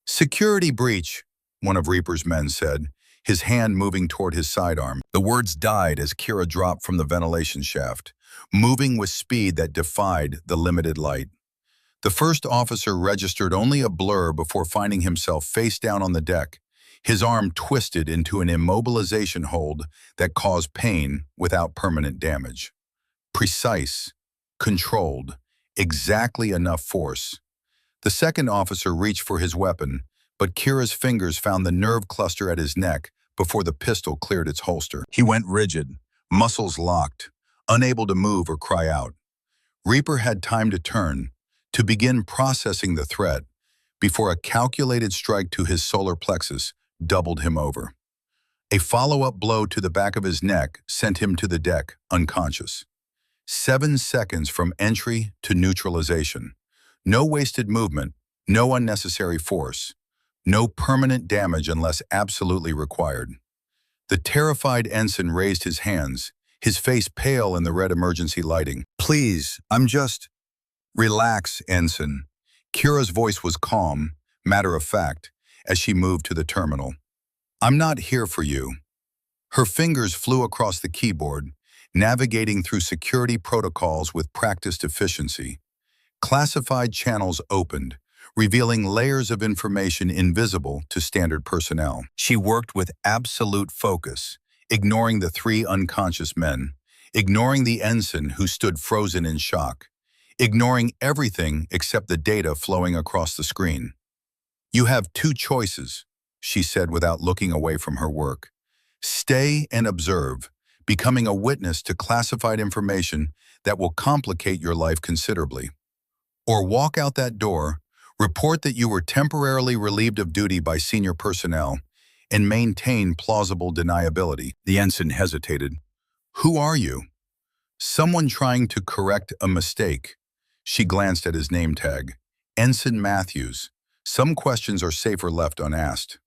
"Security breach," one of Reaper's men said, his hand moving toward his sidearm. The words died as Kira dropped from the ventilation shaft, moving with speed that defied the limited light. The first officer registered only a blur before finding himself face down on the deck, his arm twisted into an immobilization hold that caused pain without permanent damage. Precise, controlled, exactly enough force. The second officer reached for his weapon, but Kira's fingers found the nerve cluster at his neck before the pistol cleared its holster. He went rigid, muscles locked, unable to move or cry out. Reaper had time to turn, to begin processing the threat, before a calculated strike to his solar plexus doubled him over. A follow-up blow to the back of his neck sent him to the deck, unconscious. 7 seconds from entry to neutralization. No wasted movement, no unnecessary force, no permanent damage unless absolutely required. The terrified ensign raised his hands, his face pale in the red emergency lighting. "Please, I'm just—" "Relax, ensign." Kira's voice was calm, matter-of-fact, as she moved to the terminal. "I'm not here for you." Her fingers flew across the keyboard, navigating through security protocols with practiced efficiency. Classified channels opened, revealing layers of information invisible to standard personnel. She worked with absolute focus, ignoring the 3 unconscious men, ignoring the ensign who stood frozen in shock, ignoring everything except the data flowing across the screen. "You have 2 choices," she said without looking away from her work. "Stay and observe, becoming a witness to classified information that will complicate your life considerably. Or walk out that door, report that you were temporarily relieved of duty by senior personnel, and maintain plausible deniability." The ensign hesitated. "Who are you?" "Someone trying to correct a mistake." She glanced at his name tag. "Ensign Matthews. Some questions are safer left unasked."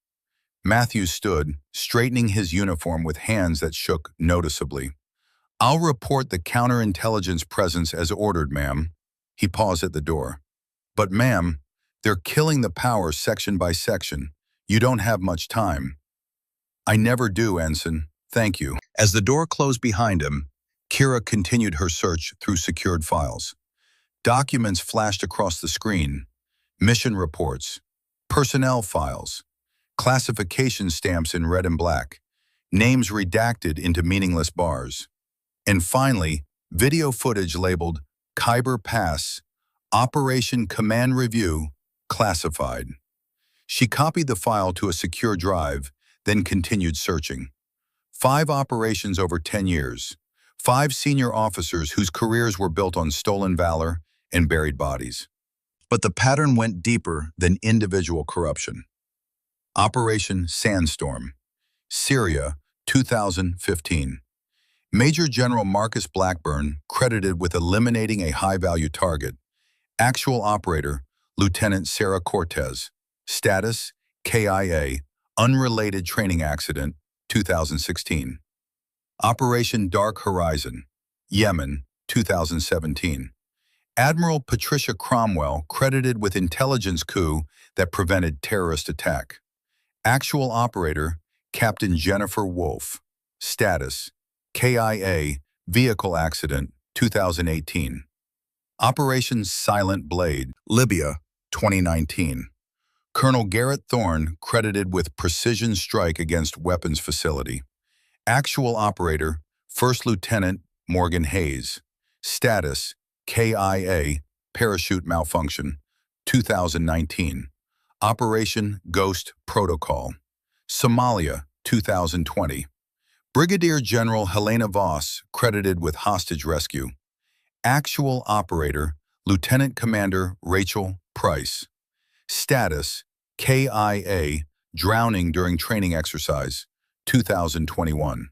Matthews stood, straightening his uniform with hands that shook noticeably. "I'll report the counterintelligence presence as ordered, ma'am." He paused at the door. "But ma'am, they're killing the power section by section. You don't have much time." "I never do, Ensign. Thank you." As the door closed behind him, Kira continued her search through secured files. Documents flashed across the screen. Mission reports, personnel files, classification stamps in red and black, names redacted into meaningless bars. And finally, video footage labeled Khyber Pass, Operation Command Review, Classified. She copied the file to a secure drive, then continued searching. 5 operations over 10 years. 5 senior officers whose careers were built on stolen valor and buried bodies. But the pattern went deeper than individual corruption. Operation Sandstorm, Syria, 2015. Major General Marcus Blackburn credited with eliminating a high-value target. Actual operator, Lieutenant Sarah Cortez. Status, KIA, unrelated training accident, 2016. Operation Dark Horizon, Yemen, 2017. Admiral Patricia Cromwell credited with intelligence coup that prevented terrorist attack. Actual operator, Captain Jennifer Wolfe. Status: KIA, vehicle accident, 2018. Operation Silent Blade, Libya, 2019. Colonel Garrett Thorne credited with precision strike against weapons facility. Actual operator, First Lieutenant Morgan Hayes. Status: KIA, parachute malfunction, 2019. Operation Ghost Protocol, Somalia, 2020. Brigadier General Helena Voss credited with hostage rescue. Actual operator, Lieutenant Commander Rachel Price. Status: KIA, drowning during training exercise, 2021.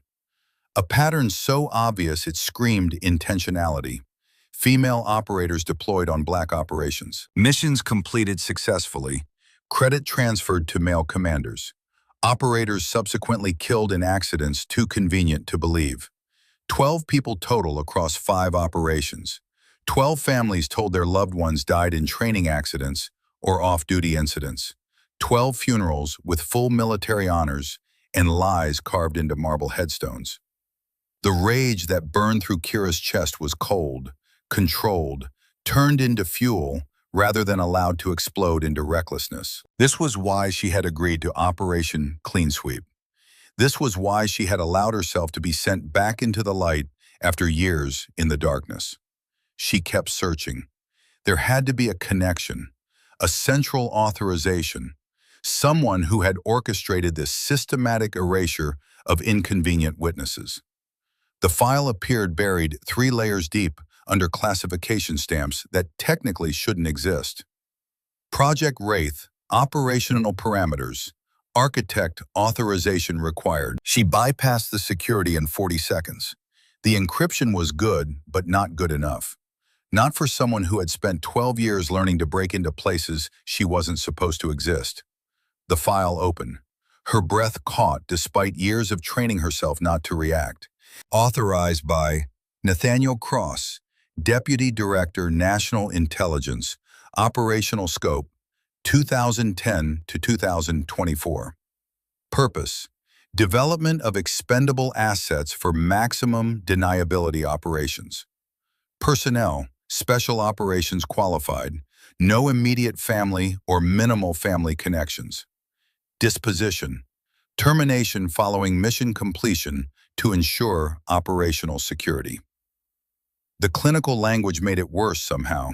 A pattern so obvious it screamed intentionality. Female operators deployed on black operations. Missions completed successfully. Credit transferred to male commanders. Operators subsequently killed in accidents too convenient to believe. 12 people total across 5 operations. 12 families told their loved ones died in training accidents or off-duty incidents. 12 funerals with full military honors and lies carved into marble headstones. The rage that burned through Kira's chest was cold, controlled, turned into fuel rather than allowed to explode into recklessness. This was why she had agreed to Operation Clean Sweep. This was why she had allowed herself to be sent back into the light after years in the darkness. She kept searching. There had to be a connection, a central authorization, someone who had orchestrated this systematic erasure of inconvenient witnesses. The file appeared buried 3 layers deep under classification stamps that technically shouldn't exist. Project Wraith, operational parameters, architect authorization required. She bypassed the security in 40 seconds. The encryption was good, but not good enough. Not for someone who had spent 12 years learning to break into places she wasn't supposed to exist. The file opened. Her breath caught despite years of training herself not to react. Authorized by Nathaniel Cross, Deputy Director, National Intelligence, Operational Scope, 2010 to 2024. Purpose: development of expendable assets for maximum deniability operations. Personnel: Special Operations Qualified, no immediate family or minimal family connections. Disposition: termination following mission completion to ensure operational security. The clinical language made it worse somehow.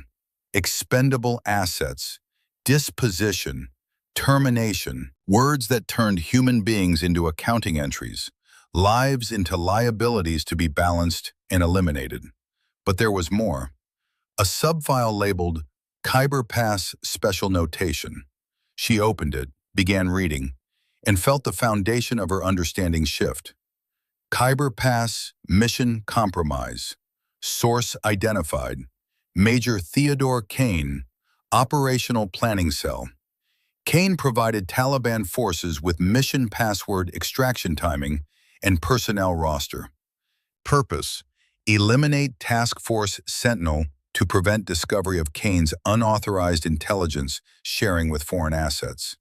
Expendable assets, disposition, termination, words that turned human beings into accounting entries, lives into liabilities to be balanced and eliminated. But there was more. A subfile labeled Khyber Pass Special Notation. She opened it, began reading, and felt the foundation of her understanding shift. Khyber Pass Mission Compromise. Source identified. Major Theodore Kane, Operational Planning Cell. Kane provided Taliban forces with mission password extraction timing and personnel roster. Purpose: eliminate Task Force Sentinel to prevent discovery of Kane's unauthorized intelligence sharing with foreign assets.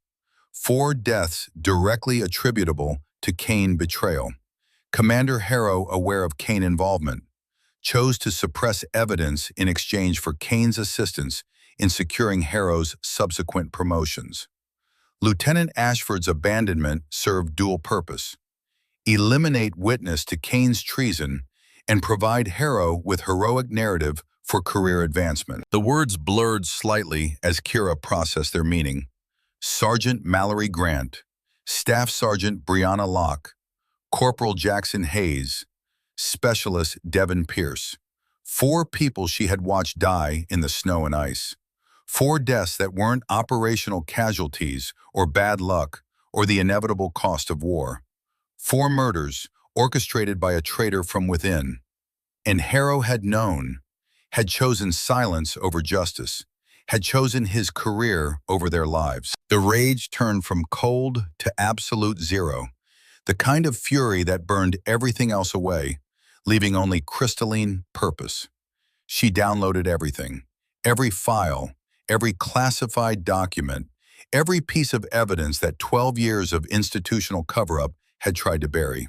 4 deaths directly attributable to Kane betrayal. Commander Harrow, aware of Kane involvement, chose to suppress evidence in exchange for Kane's assistance in securing Harrow's subsequent promotions. Lieutenant Ashford's abandonment served dual purpose: eliminate witness to Kane's treason and provide Harrow with heroic narrative for career advancement. The words blurred slightly as Kira processed their meaning. Sergeant Mallory Grant, Staff Sergeant Brianna Locke, Corporal Jackson Hayes, Specialist Devin Pierce. 4 people she had watched die in the snow and ice. 4 deaths that weren't operational casualties or bad luck or the inevitable cost of war. 4 murders orchestrated by a traitor from within. And Harrow had known, had chosen silence over justice, had chosen his career over their lives. The rage turned from cold to absolute zero, the kind of fury that burned everything else away, leaving only crystalline purpose. She downloaded everything, every file, every classified document, every piece of evidence that 12 years of institutional cover-up had tried to bury.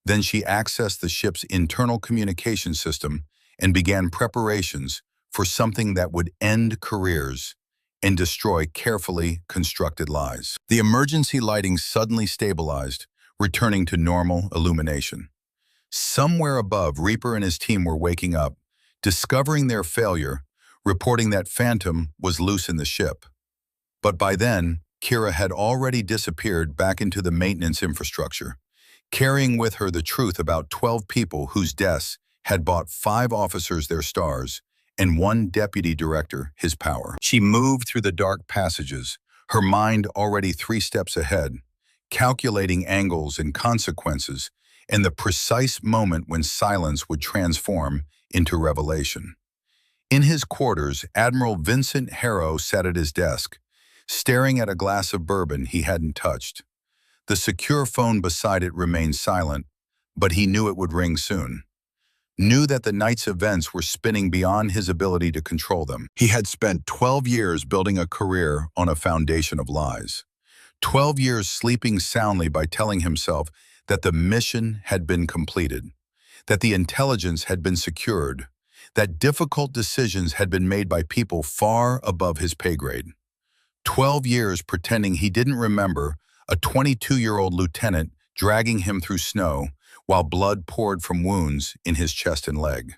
Then she accessed the ship's internal communication system and began preparations for something that would end careers and destroy carefully constructed lies. The emergency lighting suddenly stabilized, returning to normal illumination. Somewhere above, Reaper and his team were waking up, discovering their failure, reporting that Phantom was loose in the ship. But by then, Kira had already disappeared back into the maintenance infrastructure, carrying with her the truth about 12 people whose deaths had bought 5 officers their stars and 1 deputy director his power. She moved through the dark passages, her mind already 3 steps ahead, calculating angles and consequences and the precise moment when silence would transform into revelation. In his quarters, Admiral Vincent Harrow sat at his desk, staring at a glass of bourbon he hadn't touched. The secure phone beside it remained silent, but he knew it would ring soon. Knew that the night's events were spinning beyond his ability to control them. He had spent 12 years building a career on a foundation of lies. 12 years sleeping soundly by telling himself that the mission had been completed, that the intelligence had been secured, that difficult decisions had been made by people far above his pay grade. 12 years pretending he didn't remember a 22-year-old lieutenant dragging him through snow while blood poured from wounds in his chest and leg.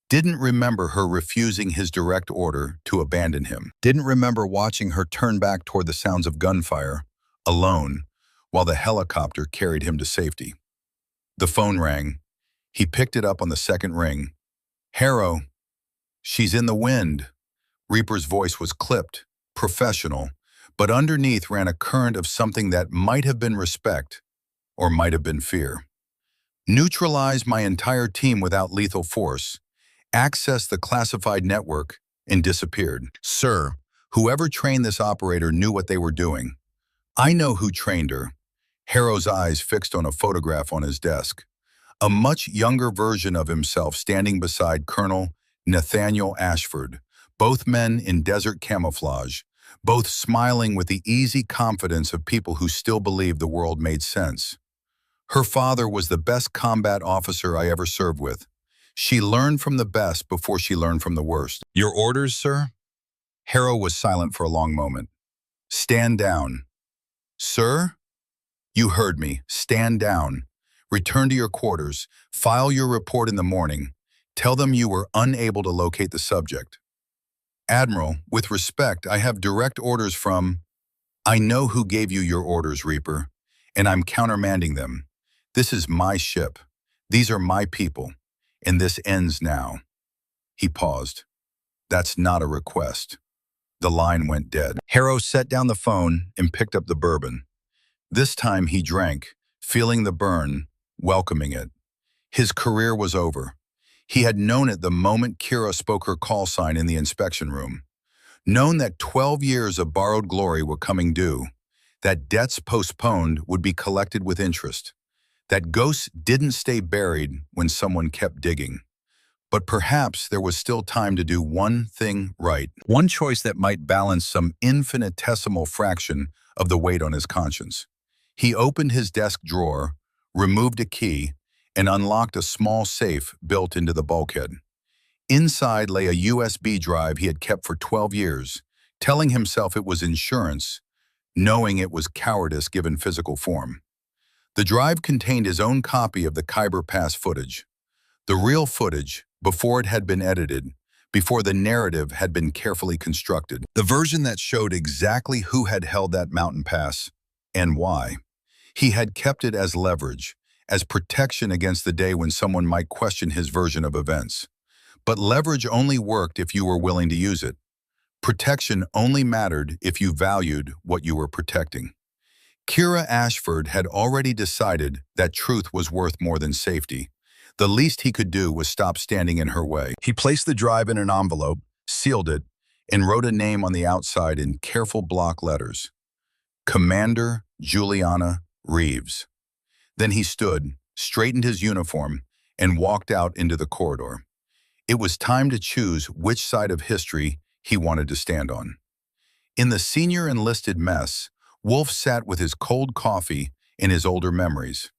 Didn't remember her refusing his direct order to abandon him. Didn't remember watching her turn back toward the sounds of gunfire, alone, while the helicopter carried him to safety. The phone rang. He picked it up on the second ring. "Harrow, she's in the wind." Reaper's voice was clipped, professional, but underneath ran a current of something that might have been respect or might have been fear. "Neutralize my entire team without lethal force, accessed the classified network, and disappeared. Sir, whoever trained this operator knew what they were doing. I know who trained her." Harrow's eyes fixed on a photograph on his desk. A much younger version of himself standing beside Colonel Nathaniel Ashford, both men in desert camouflage, both smiling with the easy confidence of people who still believed the world made sense. Her father was the best combat officer I ever served with. She learned from the best before she learned from the worst. "Your orders, sir?" Harrow was silent for a long moment. "Stand down." "Sir?" "You heard me. Stand down. Return to your quarters. File your report in the morning. Tell them you were unable to locate the subject." "Admiral, with respect, I have direct orders from—" "I know who gave you your orders, Reaper, and I'm countermanding them. This is my ship. These are my people, and this ends now." He paused. "That's not a request." The line went dead. Harrow set down the phone and picked up the bourbon. This time he drank, feeling the burn, welcoming it. His career was over. He had known it the moment Kira spoke her call sign in the inspection room. Known that 12 years of borrowed glory were coming due, that debts postponed would be collected with interest, that ghosts didn't stay buried when someone kept digging. But perhaps there was still time to do one thing right, one choice that might balance some infinitesimal fraction of the weight on his conscience. He opened his desk drawer, removed a key, and unlocked a small safe built into the bulkhead. Inside lay a USB drive he had kept for 12 years, telling himself it was insurance, knowing it was cowardice given physical form. The drive contained his own copy of the Khyber Pass footage. The real footage, before it had been edited, before the narrative had been carefully constructed. The version that showed exactly who had held that mountain pass and why. He had kept it as leverage, as protection against the day when someone might question his version of events. But leverage only worked if you were willing to use it. Protection only mattered if you valued what you were protecting. Kira Ashford had already decided that truth was worth more than safety. The least he could do was stop standing in her way. He placed the drive in an envelope, sealed it, and wrote a name on the outside in careful block letters. Commander Juliana Reeves. Then he stood, straightened his uniform, and walked out into the corridor. It was time to choose which side of history he wanted to stand on. In the senior enlisted mess, Wolf sat with his cold coffee in his older memories.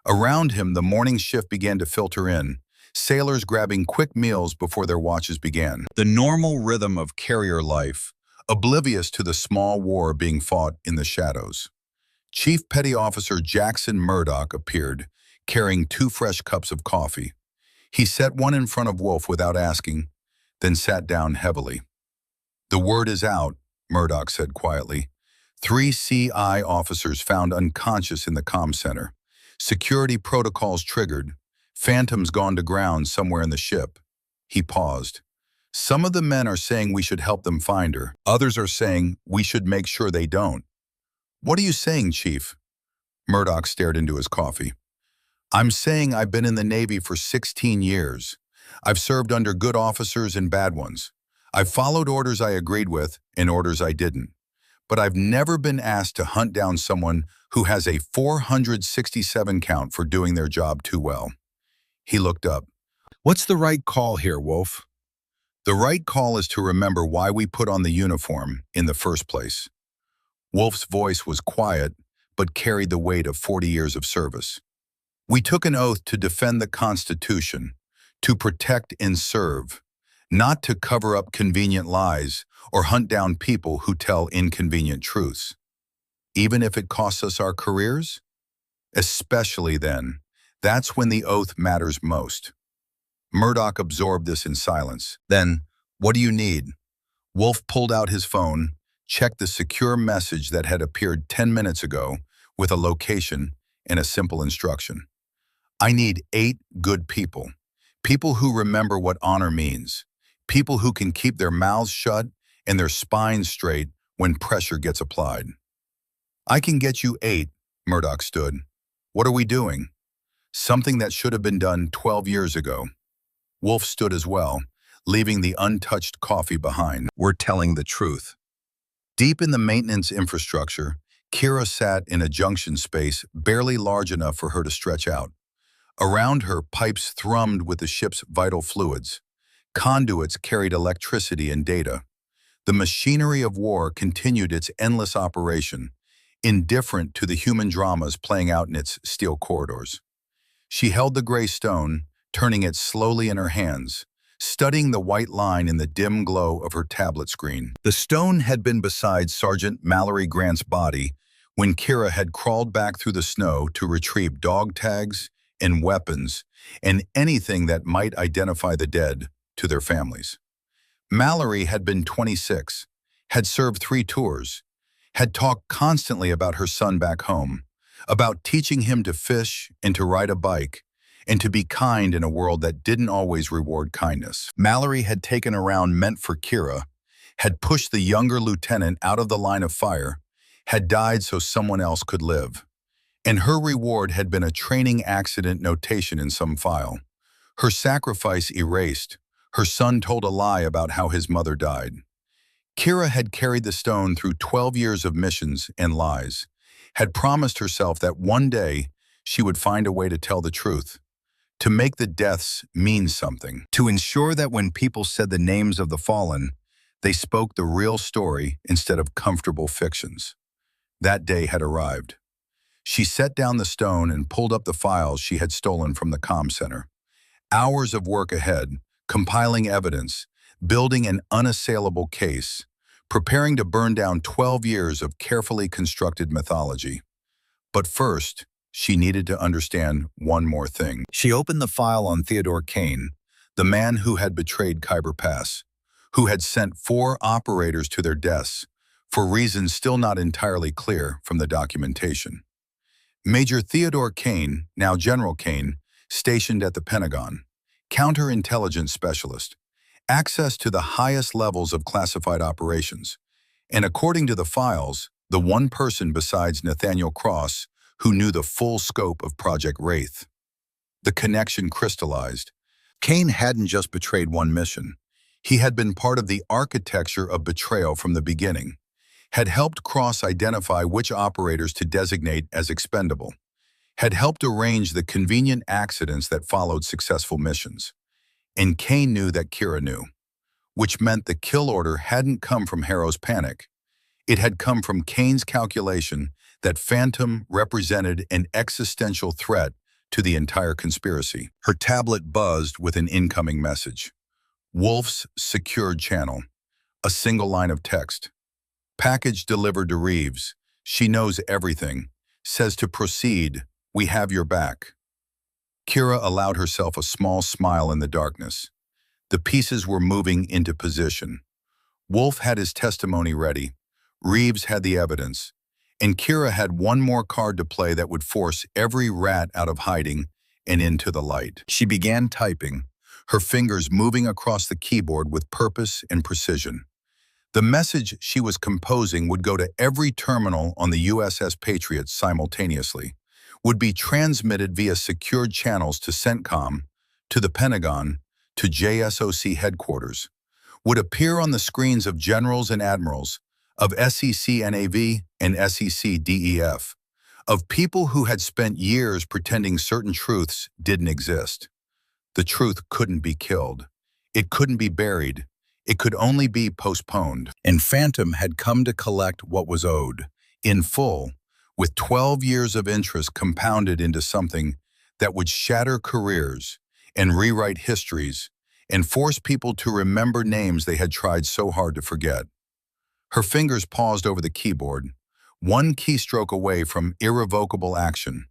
Around him, the morning shift began to filter in, sailors grabbing quick meals before their watches began. The normal rhythm of carrier life, oblivious to the small war being fought in the shadows. Chief Petty Officer Jackson Murdoch appeared, carrying 2 fresh cups of coffee. He set one in front of Wolf without asking, then sat down heavily. "The word is out," Murdoch said quietly. 3 CI officers found unconscious in the comm center. Security protocols triggered. Phantoms gone to ground somewhere in the ship. He paused. "Some of the men are saying we should help them find her. Others are saying we should make sure they don't." "What are you saying, Chief?" Murdoch stared into his coffee. "I'm saying I've been in the Navy for 16 years. I've served under good officers and bad ones. I've followed orders I agreed with and orders I didn't. But I've never been asked to hunt down someone who has a 467 count for doing their job too well." He looked up. "What's the right call here, Wolf?" "The right call is to remember why we put on the uniform in the first place." Wolf's voice was quiet, but carried the weight of 40 years of service. "We took an oath to defend the Constitution, to protect and serve, not to cover up convenient lies or hunt down people who tell inconvenient truths. Even if it costs us our careers? Especially then. That's when the oath matters most." Murdoch absorbed this in silence. "Then, what do you need?" Wolf pulled out his phone, checked the secure message that had appeared 10 minutes ago with a location and a simple instruction. "I need 8 good people. People who remember what honor means. People who can keep their mouths shut and their spines straight when pressure gets applied." "I can get you 8, Murdoch stood. "What are we doing?" "Something that should have been done 12 years ago." Wolf stood as well, leaving the untouched coffee behind. "We're telling the truth." Deep in the maintenance infrastructure, Kira sat in a junction space barely large enough for her to stretch out. Around her, pipes thrummed with the ship's vital fluids. Conduits carried electricity and data. The machinery of war continued its endless operation, indifferent to the human dramas playing out in its steel corridors. She held the gray stone, turning it slowly in her hands, studying the white line in the dim glow of her tablet screen. The stone had been beside Sergeant Mallory Grant's body when Kira had crawled back through the snow to retrieve dog tags and weapons and anything that might identify the dead to their families. Mallory had been 26, had served 3 tours, had talked constantly about her son back home, about teaching him to fish and to ride a bike, and to be kind in a world that didn't always reward kindness. Mallory had taken a round meant for Kira, had pushed the younger lieutenant out of the line of fire, had died so someone else could live. And her reward had been a training accident notation in some file. Her sacrifice erased, her son told a lie about how his mother died. Kira had carried the stone through 12 years of missions and lies, had promised herself that one day she would find a way to tell the truth, to make the deaths mean something, to ensure that when people said the names of the fallen, they spoke the real story instead of comfortable fictions. That day had arrived. She set down the stone and pulled up the files she had stolen from the comm center. Hours of work ahead, compiling evidence, building an unassailable case, preparing to burn down 12 years of carefully constructed mythology. But first, she needed to understand one more thing. She opened the file on Theodore Kane, the man who had betrayed Khyber Pass, who had sent 4 operators to their deaths for reasons still not entirely clear from the documentation. Major Theodore Kane, now General Kane, stationed at the Pentagon, counterintelligence specialist, access to the highest levels of classified operations, and according to the files, the one person besides Nathaniel Cross who knew the full scope of Project Wraith. The connection crystallized. Kane hadn't just betrayed one mission. He had been part of the architecture of betrayal from the beginning, had helped Cross identify which operators to designate as expendable, had helped arrange the convenient accidents that followed successful missions. And Kane knew that Kira knew, which meant the kill order hadn't come from Harrow's panic. It had come from Kane's calculation that Phantom represented an existential threat to the entire conspiracy. Her tablet buzzed with an incoming message. Wolf's secured channel. A single line of text. Package delivered to Reeves. She knows everything. Says to proceed. We have your back. Kira allowed herself a small smile in the darkness. The pieces were moving into position. Wolf had his testimony ready. Reeves had the evidence. And Kira had one more card to play that would force every rat out of hiding and into the light. She began typing, her fingers moving across the keyboard with purpose and precision. The message she was composing would go to every terminal on the USS Patriot simultaneously, would be transmitted via secured channels to CENTCOM, to the Pentagon, to JSOC headquarters, would appear on the screens of generals and admirals, of SEC-NAV and SEC-DEF, of people who had spent years pretending certain truths didn't exist. The truth couldn't be killed. It couldn't be buried. It could only be postponed. And Phantom had come to collect what was owed, in full, with 12 years of interest compounded into something that would shatter careers and rewrite histories and force people to remember names they had tried so hard to forget. Her fingers paused over the keyboard, one keystroke away from irrevocable action,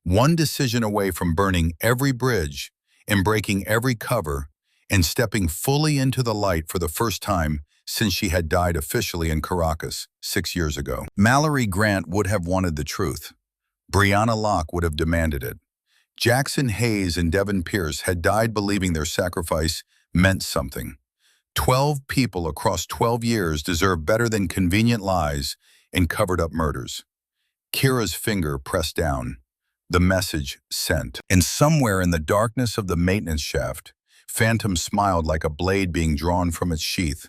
one decision away from burning every bridge and breaking every cover and stepping fully into the light for the first time since she had died officially in Caracas 6 years ago. Mallory Grant would have wanted the truth. Brianna Locke would have demanded it. Jackson Hayes and Devin Pierce had died believing their sacrifice meant something. 12 people across 12 years deserve better than convenient lies and covered-up murders. Kira's finger pressed down. The message sent. And somewhere in the darkness of the maintenance shaft, Phantom smiled like a blade being drawn from its sheath,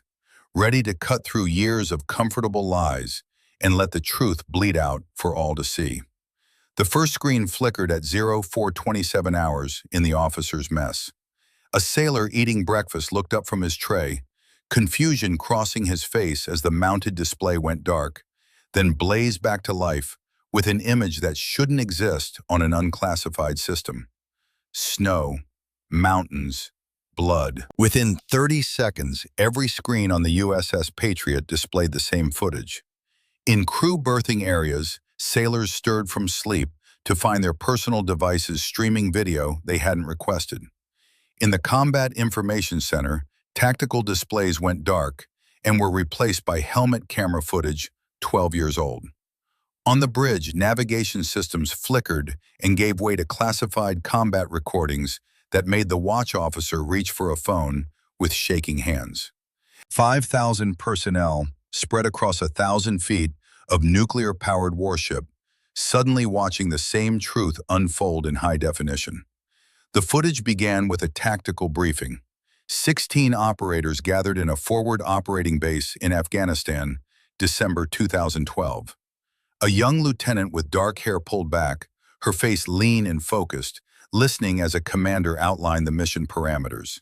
ready to cut through years of comfortable lies and let the truth bleed out for all to see. The first screen flickered at 0427 hours in the officer's mess. A sailor eating breakfast looked up from his tray, confusion crossing his face as the mounted display went dark, then blazed back to life with an image that shouldn't exist on an unclassified system. Snow, mountains, blood. Within 30 seconds, every screen on the USS Patriot displayed the same footage. In crew berthing areas, sailors stirred from sleep to find their personal devices streaming video they hadn't requested. In the Combat Information Center, tactical displays went dark and were replaced by helmet camera footage 12 years old. On the bridge, navigation systems flickered and gave way to classified combat recordings that made the watch officer reach for a phone with shaking hands. 5,000 personnel spread across 1,000 feet of nuclear-powered warship, suddenly watching the same truth unfold in high definition. The footage began with a tactical briefing. 16 operators gathered in a forward operating base in Afghanistan, December 2012. A young lieutenant with dark hair pulled back, her face lean and focused, listening as a commander outlined the mission parameters.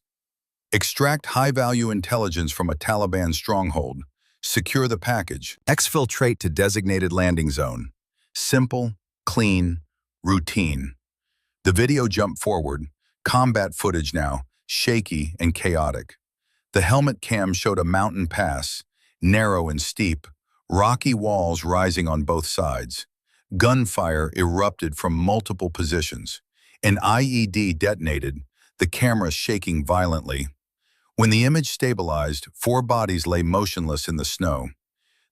Extract high-value intelligence from a Taliban stronghold. Secure the package. Exfiltrate to designated landing zone. Simple, clean, routine. The video jumped forward, combat footage now, shaky and chaotic. The helmet cam showed a mountain pass, narrow and steep, rocky walls rising on both sides. Gunfire erupted from multiple positions. An IED detonated, the camera shaking violently. When the image stabilized, 4 bodies lay motionless in the snow.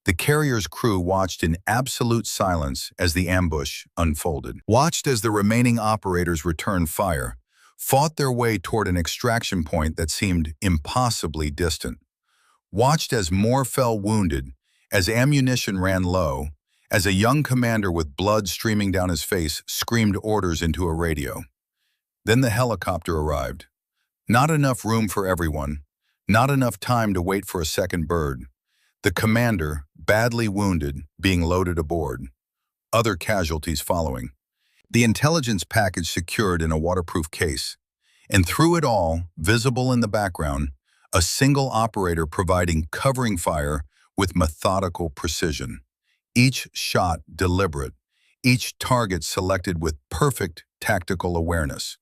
The carrier's crew watched in absolute silence as the ambush unfolded. Watched as the remaining operators returned fire, fought their way toward an extraction point that seemed impossibly distant. Watched as more fell wounded, as ammunition ran low, as a young commander with blood streaming down his face screamed orders into a radio. Then the helicopter arrived. Not enough room for everyone, not enough time to wait for a second bird. The commander, badly wounded, being loaded aboard. Other casualties following. The intelligence package secured in a waterproof case. And through it all, visible in the background, a single operator providing covering fire with methodical precision. Each shot deliberate, each target selected with perfect tactical awareness.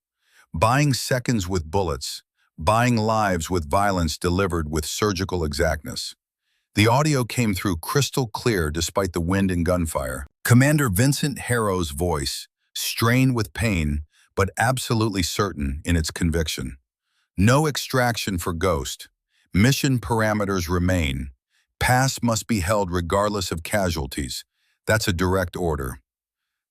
Buying seconds with bullets, buying lives with violence delivered with surgical exactness. The audio came through crystal clear despite the wind and gunfire. Commander Vincent Harrow's voice, strained with pain, but absolutely certain in its conviction. No extraction for Ghost. Mission parameters remain. Pass must be held regardless of casualties. That's a direct order.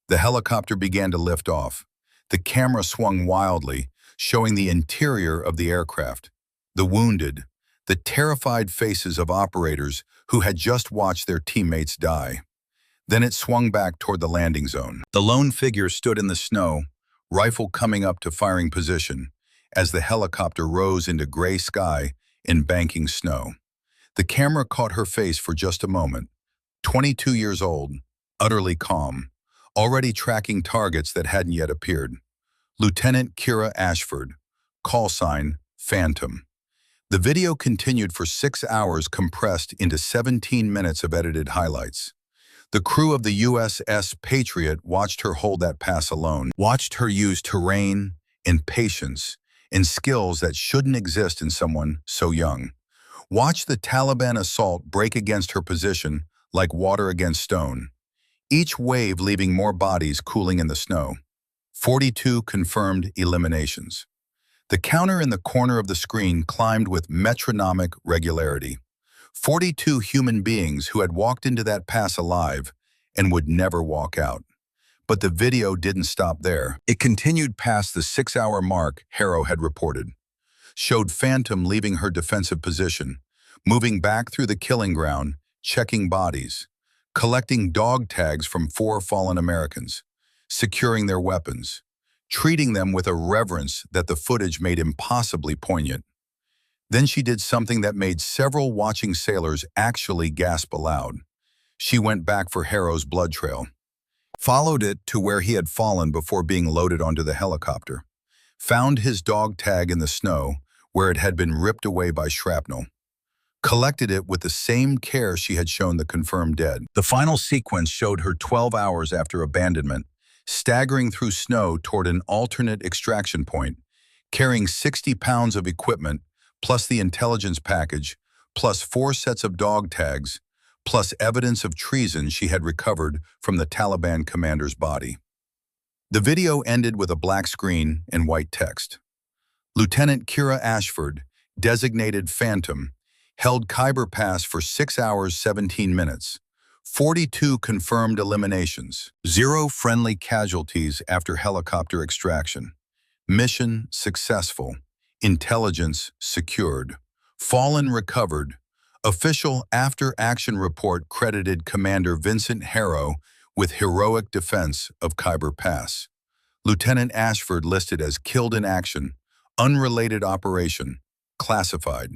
The helicopter began to lift off. The camera swung wildly, showing the interior of the aircraft. The wounded, the terrified faces of operators who had just watched their teammates die. Then it swung back toward the landing zone. The lone figure stood in the snow, rifle coming up to firing position, as the helicopter rose into gray sky in banking snow. The camera caught her face for just a moment. 22 years old, utterly calm, already tracking targets that hadn't yet appeared. Lieutenant Kira Ashford, call sign Phantom. The video continued for 6 hours compressed into 17 minutes of edited highlights. The crew of the USS Patriot watched her hold that pass alone, watched her use terrain and patience and skills that shouldn't exist in someone so young. Watched the Taliban assault break against her position like water against stone, each wave leaving more bodies cooling in the snow. 42 confirmed eliminations. The counter in the corner of the screen climbed with metronomic regularity. 42 human beings who had walked into that pass alive and would never walk out. But the video didn't stop there. It continued past the 6-hour mark Harrow had reported. Showed Phantom leaving her defensive position, moving back through the killing ground, checking bodies, collecting dog tags from 4 fallen Americans, securing their weapons, treating them with a reverence that the footage made impossibly poignant. Then she did something that made several watching sailors actually gasp aloud. She went back for Harrow's blood trail, followed it to where he had fallen before being loaded onto the helicopter, found his dog tag in the snow where it had been ripped away by shrapnel, collected it with the same care she had shown the confirmed dead. The final sequence showed her 12 hours after abandonment, staggering through snow toward an alternate extraction point, carrying 60 pounds of equipment, plus the intelligence package, plus 4 sets of dog tags, plus evidence of treason she had recovered from the Taliban commander's body. The video ended with a black screen and white text. Lieutenant Kira Ashford, designated Phantom, held Khyber Pass for 6 hours 17 minutes. 42 confirmed eliminations. 0 friendly casualties after helicopter extraction. Mission successful. Intelligence secured. Fallen recovered. Official after-action report credited Commander Vincent Harrow with heroic defense of Khyber Pass. Lieutenant Ashford listed as killed in action, unrelated operation, classified.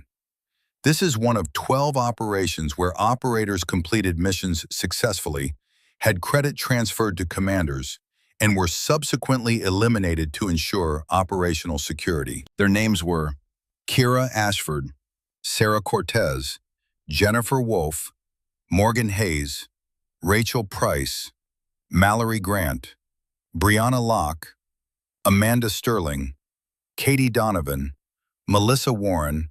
This is one of 12 operations where operators completed missions successfully, had credit transferred to commanders, and were subsequently eliminated to ensure operational security. Their names were Kira Ashford, Sarah Cortez, Jennifer Wolfe, Morgan Hayes, Rachel Price, Mallory Grant, Brianna Locke, Amanda Sterling, Katie Donovan, Melissa Warren,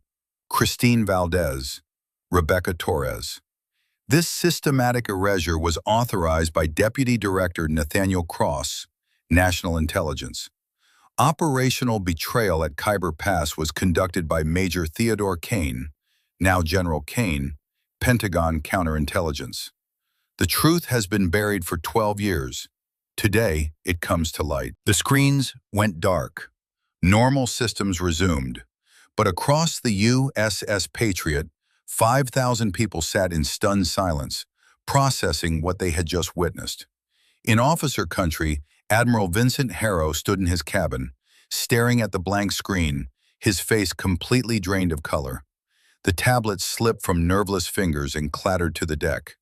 Christine Valdez, Rebecca Torres. This systematic erasure was authorized by Deputy Director Nathaniel Cross, National Intelligence. Operational betrayal at Khyber Pass was conducted by Major Theodore Kane, now General Kane, Pentagon Counterintelligence. The truth has been buried for 12 years. Today, it comes to light. The screens went dark. Normal systems resumed. But across the USS Patriot, 5,000 people sat in stunned silence, processing what they had just witnessed. In officer country, Admiral Vincent Harrow stood in his cabin, staring at the blank screen, his face completely drained of color. The tablet slipped from nerveless fingers and clattered to the deck.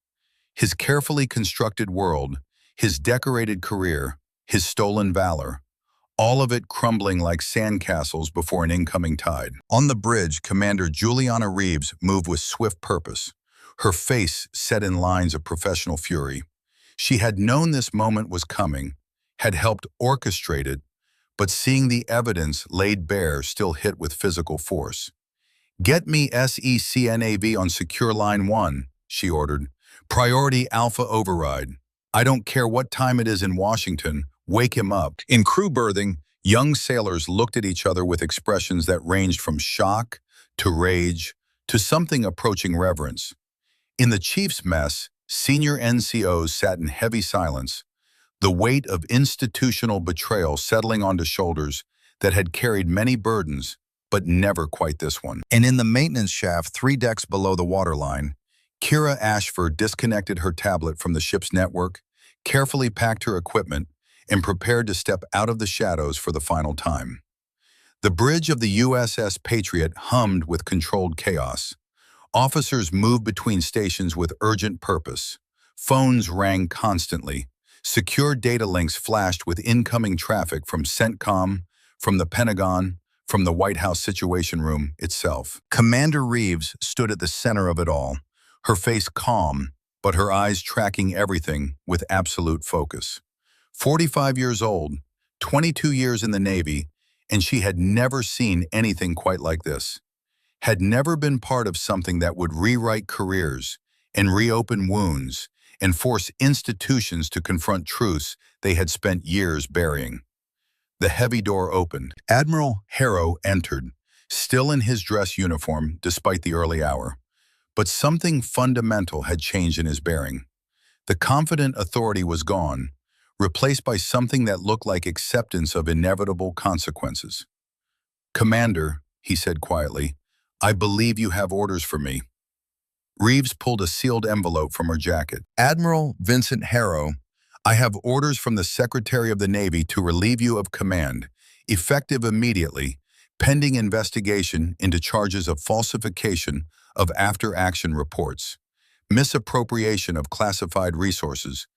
His carefully constructed world, his decorated career, his stolen valor, all of it crumbling like sandcastles before an incoming tide. On the bridge, Commander Juliana Reeves moved with swift purpose, her face set in lines of professional fury. She had known this moment was coming, had helped orchestrate it, but seeing the evidence laid bare still hit with physical force. "Get me SECNAV on Secure Line 1, she ordered. "Priority Alpha Override. I don't care what time it is in Washington, wake him up." In crew berthing, young sailors looked at each other with expressions that ranged from shock to rage to something approaching reverence. In the chief's mess, senior NCOs sat in heavy silence, the weight of institutional betrayal settling onto shoulders that had carried many burdens, but never quite this one. And in the maintenance shaft 3 decks below the waterline, Kira Ashford disconnected her tablet from the ship's network, carefully packed her equipment, and prepared to step out of the shadows for the final time. The bridge of the USS Patriot hummed with controlled chaos. Officers moved between stations with urgent purpose. Phones rang constantly. Secure data links flashed with incoming traffic from CENTCOM, from the Pentagon, from the White House Situation Room itself. Commander Reeves stood at the center of it all, her face calm, but her eyes tracking everything with absolute focus. 45 years old, 22 years in the Navy, and she had never seen anything quite like this. Had never been part of something that would rewrite careers and reopen wounds and force institutions to confront truths they had spent years burying. The heavy door opened. Admiral Harrow entered, still in his dress uniform despite the early hour. But something fundamental had changed in his bearing. The confident authority was gone, replaced by something that looked like acceptance of inevitable consequences. "Commander," he said quietly, "I believe you have orders for me." Reeves pulled a sealed envelope from her jacket. "Admiral Vincent Harrow, I have orders from the Secretary of the Navy to relieve you of command, effective immediately, pending investigation into charges of falsification of after-action reports, misappropriation of classified resources,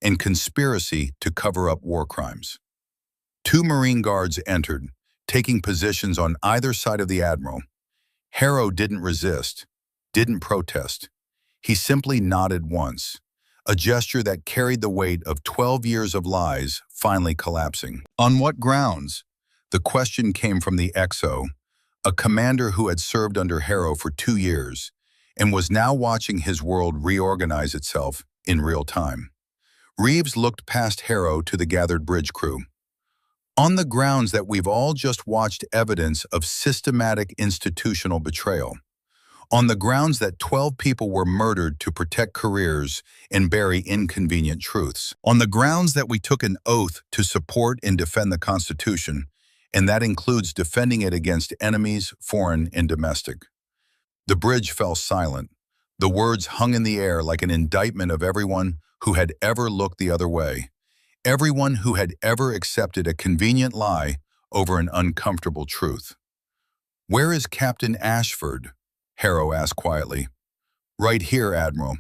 and conspiracy to cover up war crimes." 2 Marine Guards entered, taking positions on either side of the Admiral. Harrow didn't resist, didn't protest. He simply nodded once, a gesture that carried the weight of 12 years of lies finally collapsing. "On what grounds?" The question came from the XO, a commander who had served under Harrow for 2 years and was now watching his world reorganize itself in real time. Reeves looked past Harrow to the gathered bridge crew. "On the grounds that we've all just watched evidence of systematic institutional betrayal. On the grounds that 12 people were murdered to protect careers and bury inconvenient truths. On the grounds that we took an oath to support and defend the Constitution, and that includes defending it against enemies, foreign and domestic." The bridge fell silent. The words hung in the air like an indictment of everyone who had ever looked the other way, everyone who had ever accepted a convenient lie over an uncomfortable truth. "Where is Captain Ashford?" Harrow asked quietly. "Right here, Admiral."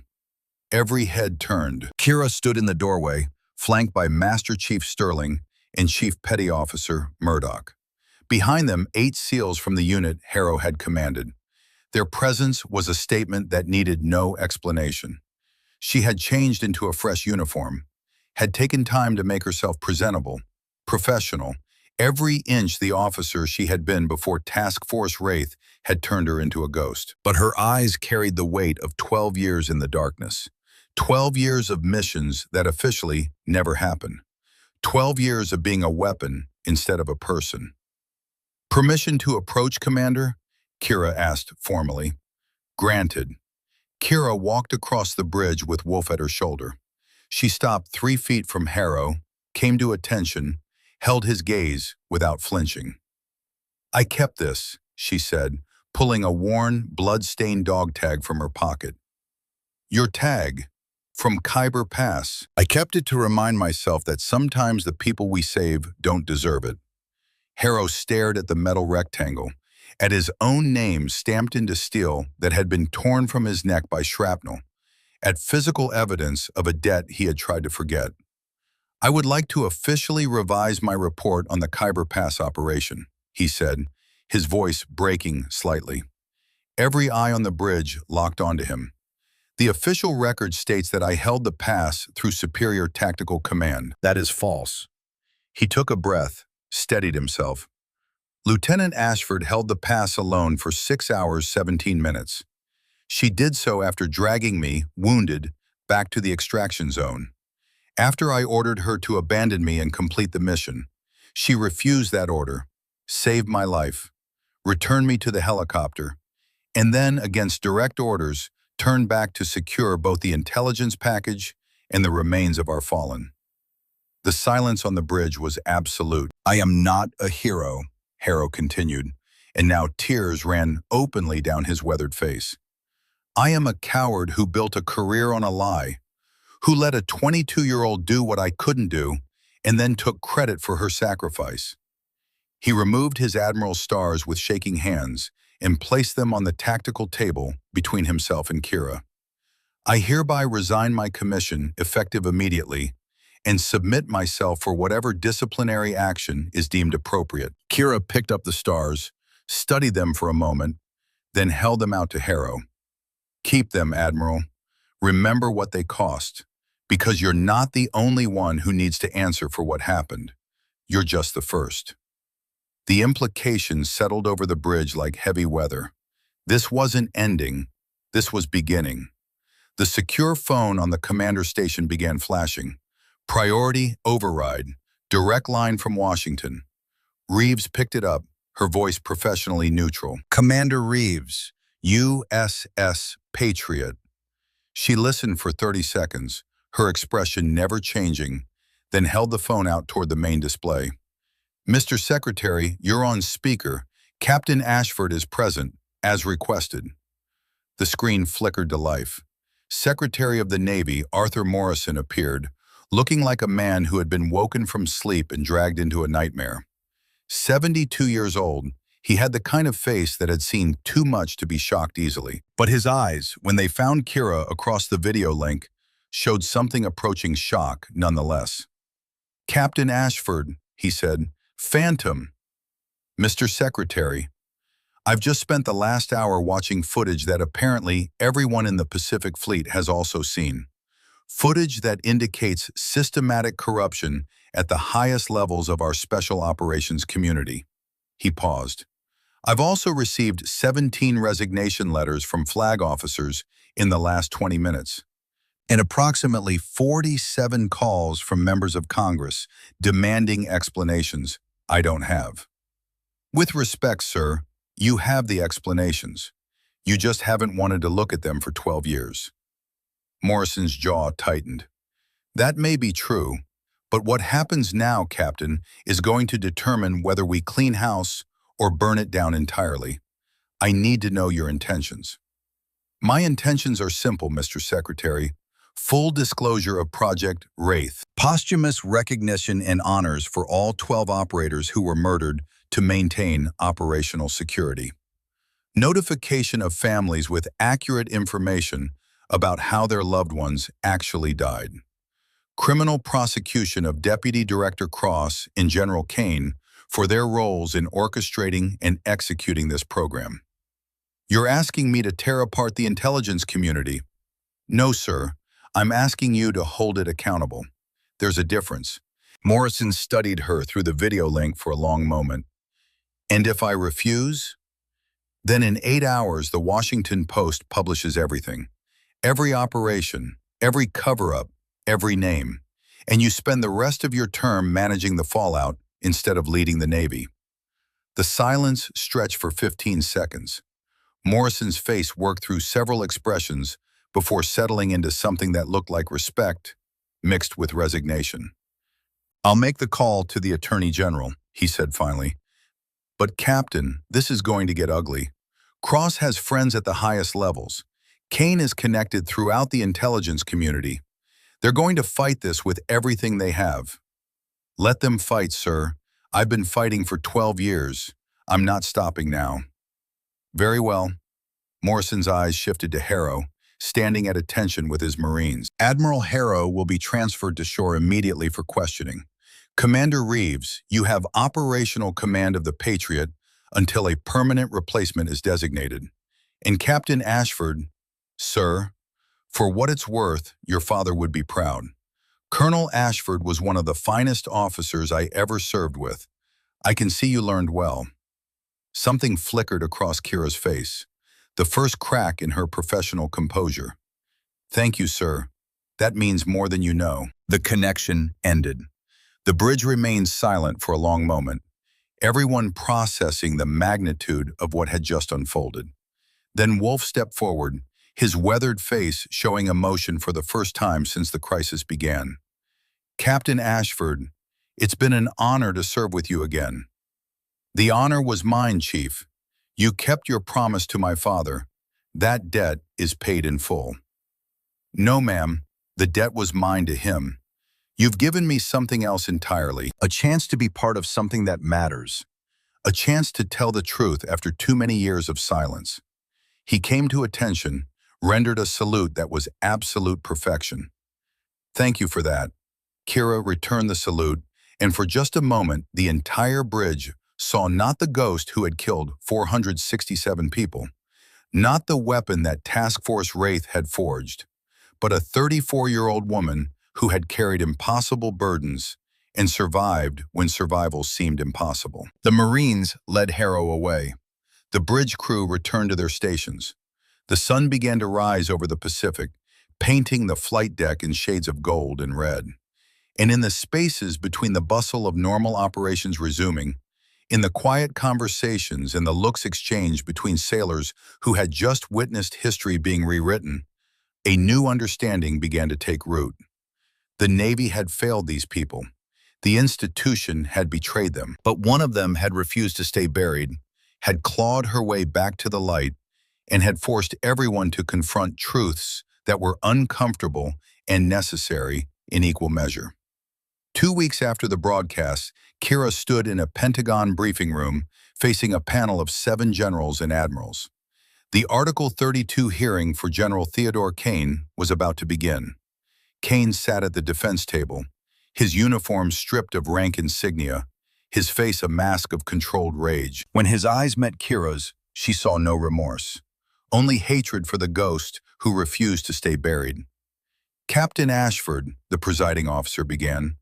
Every head turned. Kira stood in the doorway, flanked by Master Chief Sterling and Chief Petty Officer Murdoch. Behind them, 8 SEALs from the unit Harrow had commanded. Their presence was a statement that needed no explanation. She had changed into a fresh uniform, had taken time to make herself presentable, professional, every inch the officer she had been before Task Force Wraith had turned her into a ghost. But her eyes carried the weight of 12 years in the darkness, 12 years of missions that officially never happened, 12 years of being a weapon instead of a person. "Permission to approach, Commander?" Kira asked formally. "Granted." Kira walked across the bridge with Wolf at her shoulder. She stopped 3 feet from Harrow, came to attention, held his gaze without flinching. "I kept this," she said, pulling a worn, blood-stained dog tag from her pocket. "Your tag, from Khyber Pass. I kept it to remind myself that sometimes the people we save don't deserve it." Harrow stared at the metal rectangle, at his own name stamped into steel that had been torn from his neck by shrapnel, at physical evidence of a debt he had tried to forget. "I would like to officially revise my report on the Khyber Pass operation," he said, his voice breaking slightly. Every eye on the bridge locked onto him. The official record states that I held the pass through superior tactical command. That is false. He took a breath, steadied himself. Lieutenant Ashford held the pass alone for 6 hours, 17 minutes. She did so after dragging me, wounded, back to the extraction zone. After I ordered her to abandon me and complete the mission, she refused that order, saved my life, returned me to the helicopter, and then, against direct orders, turned back to secure both the intelligence package and the remains of our fallen. The silence on the bridge was absolute. I am not a hero, Harrow continued, and now tears ran openly down his weathered face. I am a coward who built a career on a lie, who let a 22-year-old do what I couldn't do, and then took credit for her sacrifice. He removed his Admiral's stars with shaking hands and placed them on the tactical table between himself and Kira. I hereby resign my commission, effective immediately, and submit myself for whatever disciplinary action is deemed appropriate. Kira picked up the stars, studied them for a moment, then held them out to Harrow. Keep them, Admiral. Remember what they cost, because you're not the only one who needs to answer for what happened. You're just the first. The implications settled over the bridge like heavy weather. This wasn't ending, this was beginning. The secure phone on the commander station began flashing. Priority override, direct line from Washington. Reeves picked it up, her voice professionally neutral. Commander Reeves, USS Patriot. She listened for 30 seconds, her expression never changing, then held the phone out toward the main display. Mr. Secretary, you're on speaker. Captain Ashford is present, as requested. The screen flickered to life. Secretary of the Navy Arthur Morrison appeared, looking like a man who had been woken from sleep and dragged into a nightmare. 72 years old, he had the kind of face that had seen too much to be shocked easily. But his eyes, when they found Kira across the video link, showed something approaching shock nonetheless. Captain Ashford, he said, Phantom. Mr. Secretary, I've just spent the last hour watching footage that apparently everyone in the Pacific Fleet has also seen. Footage that indicates systematic corruption at the highest levels of our special operations community. He paused. I've also received 17 resignation letters from flag officers in the last 20 minutes, and approximately 47 calls from members of Congress demanding explanations I don't have. With respect, sir, you have the explanations. You just haven't wanted to look at them for 12 years. Morrison's jaw tightened. That may be true, but what happens now, Captain, is going to determine whether we clean house or burn it down entirely. I need to know your intentions. My intentions are simple, Mr. Secretary. Full disclosure of Project Wraith. Posthumous recognition and honors for all 12 operators who were murdered to maintain operational security. Notification of families with accurate information about how their loved ones actually died. Criminal prosecution of Deputy Director Cross and General Kane for their roles in orchestrating and executing this program. You're asking me to tear apart the intelligence community? No, sir. I'm asking you to hold it accountable. There's a difference. Morrison studied her through the video link for a long moment. And if I refuse? Then in 8 hours, the Washington Post publishes everything. Every operation, every cover-up, every name. And you spend the rest of your term managing the fallout instead of leading the Navy. The silence stretched for 15 seconds. Morrison's face worked through several expressions before settling into something that looked like respect, mixed with resignation. I'll make the call to the Attorney General, he said finally. But Captain, this is going to get ugly. Cross has friends at the highest levels. Kane is connected throughout the intelligence community. They're going to fight this with everything they have. Let them fight, sir. I've been fighting for 12 years. I'm not stopping now. Very well. Morrison's eyes shifted to Harrow, standing at attention with his Marines. Admiral Harrow will be transferred to shore immediately for questioning. Commander Reeves, you have operational command of the Patriot until a permanent replacement is designated. And Captain Ashford, sir, For what it's worth, your father would be proud. Colonel Ashford was one of the finest officers I ever served with. I can see you learned well." Something flickered across Kira's face, the first crack in her professional composure. "Thank you, sir. That means more than you know." The connection ended. The bridge remained silent for a long moment, everyone processing the magnitude of what had just unfolded. Then Wolf stepped forward, his weathered face showing emotion for the first time since the crisis began. "Captain Ashford, it's been an honor to serve with you again." "The honor was mine, Chief. You kept your promise to my father. That debt is paid in full." "No, ma'am. The debt was mine to him. You've given me something else entirely, a chance to be part of something that matters, a chance to tell the truth after too many years of silence." He came to attention, rendered a salute that was absolute perfection. "Thank you for that." Kira returned the salute, and for just a moment, the entire bridge saw not the ghost who had killed 467 people, not the weapon that Task Force Wraith had forged, but a 34-year-old woman who had carried impossible burdens and survived when survival seemed impossible. The Marines led Harrow away. The bridge crew returned to their stations. The sun began to rise over the Pacific, painting the flight deck in shades of gold and red. And in the spaces between the bustle of normal operations resuming, in the quiet conversations and the looks exchanged between sailors who had just witnessed history being rewritten, a new understanding began to take root. The Navy had failed these people. The institution had betrayed them. But one of them had refused to stay buried, had clawed her way back to the light, and had forced everyone to confront truths that were uncomfortable and necessary in equal measure. 2 weeks after the broadcast, Kira stood in a Pentagon briefing room facing a panel of 7 generals and admirals. The Article 32 hearing for General Theodore Kane was about to begin. Kane sat at the defense table, his uniform stripped of rank insignia, his face a mask of controlled rage. When his eyes met Kira's, she saw no remorse, only hatred for the ghost who refused to stay buried. "Captain Ashford," the presiding officer began,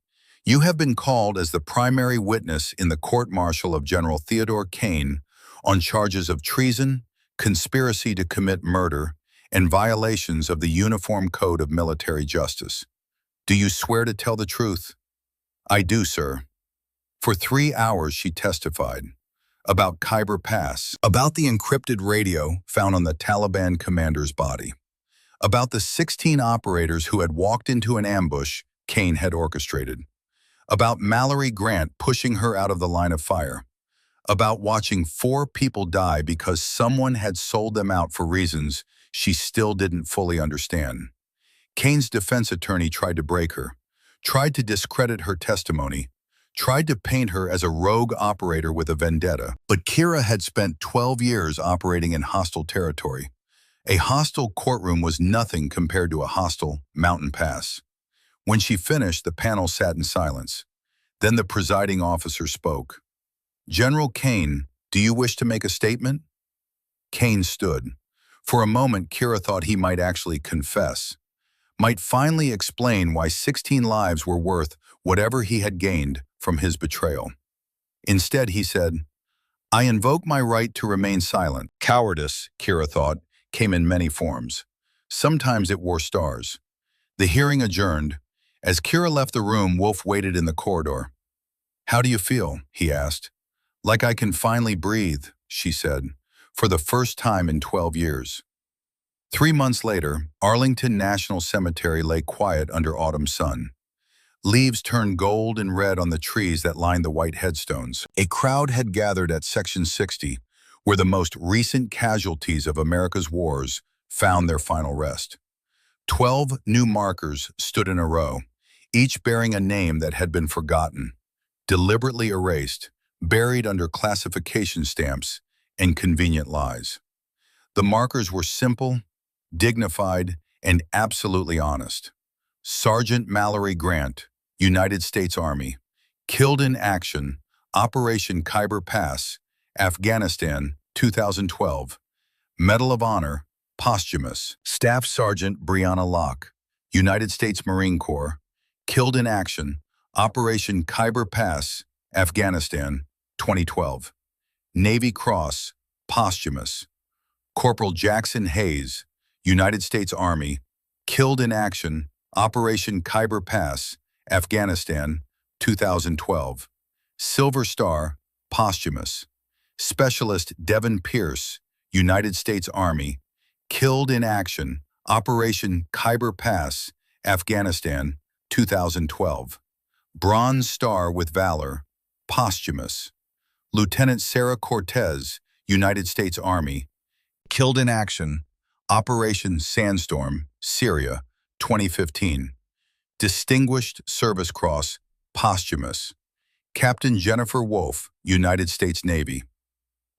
"you have been called as the primary witness in the court-martial of General Theodore Kane on charges of treason, conspiracy to commit murder, and violations of the Uniform Code of Military Justice. Do you swear to tell the truth?" "I do, sir." For 3 hours she testified about Khyber Pass, about the encrypted radio found on the Taliban commander's body, about the 16 operators who had walked into an ambush Kane had orchestrated, about Mallory Grant pushing her out of the line of fire, about watching 4 people die because someone had sold them out for reasons she still didn't fully understand. Kane's defense attorney tried to break her, tried to discredit her testimony, tried to paint her as a rogue operator with a vendetta. But Kira had spent 12 years operating in hostile territory. A hostile courtroom was nothing compared to a hostile mountain pass. When she finished, the panel sat in silence. Then the presiding officer spoke. "General Kane, do you wish to make a statement?" Kane stood. For a moment, Kira thought he might actually confess, might finally explain why 16 lives were worth whatever he had gained from his betrayal. Instead, he said, "I invoke my right to remain silent." Cowardice, Kira thought, came in many forms. Sometimes it wore stars. The hearing adjourned. As Kira left the room, Wolf waited in the corridor. "How do you feel?" he asked. "Like I can finally breathe," she said, for the first time in 12 years. 3 months later, Arlington National Cemetery lay quiet under autumn sun. Leaves turned gold and red on the trees that lined the white headstones. A crowd had gathered at Section 60, where the most recent casualties of America's wars found their final rest. 12 new markers stood in a row, each bearing a name that had been forgotten, deliberately erased, buried under classification stamps and convenient lies. The markers were simple, dignified, and absolutely honest. Sergeant Mallory Grant, United States Army, killed in action, Operation Khyber Pass, Afghanistan, 2012. Medal of Honor, posthumous. Staff Sergeant Brianna Locke, United States Marine Corps, killed in action, Operation Khyber Pass, Afghanistan, 2012. Navy Cross, posthumous. Corporal Jackson Hayes, United States Army, killed in action, Operation Khyber Pass, Afghanistan, 2012. Silver Star, posthumous. Specialist Devin Pierce, United States Army, killed in action, Operation Khyber Pass, Afghanistan, 2012. Bronze Star with Valor, posthumous. Lieutenant Sarah Cortez, United States Army, killed in action, Operation Sandstorm, Syria, 2015. Distinguished Service Cross, posthumous. Captain Jennifer Wolfe, United States Navy,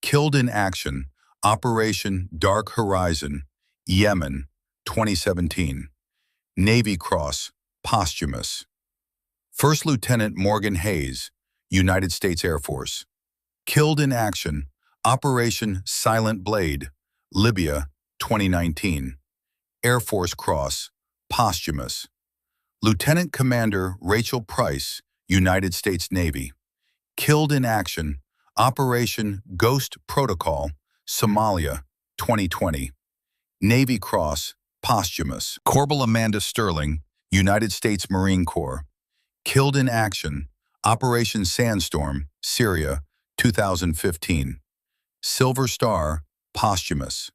killed in action, Operation Dark Horizon, Yemen, 2017. Navy Cross, posthumous. First Lieutenant Morgan Hayes, United States Air Force, killed in action, Operation Silent Blade, Libya, 2019. Air Force Cross, posthumous. Lieutenant Commander Rachel Price, United States Navy, killed in action, Operation Ghost Protocol, Somalia, 2020. Navy Cross, posthumous. Corporal Amanda Sterling, United States Marine Corps, killed in action, Operation Sandstorm, Syria, 2015. Silver Star, posthumous.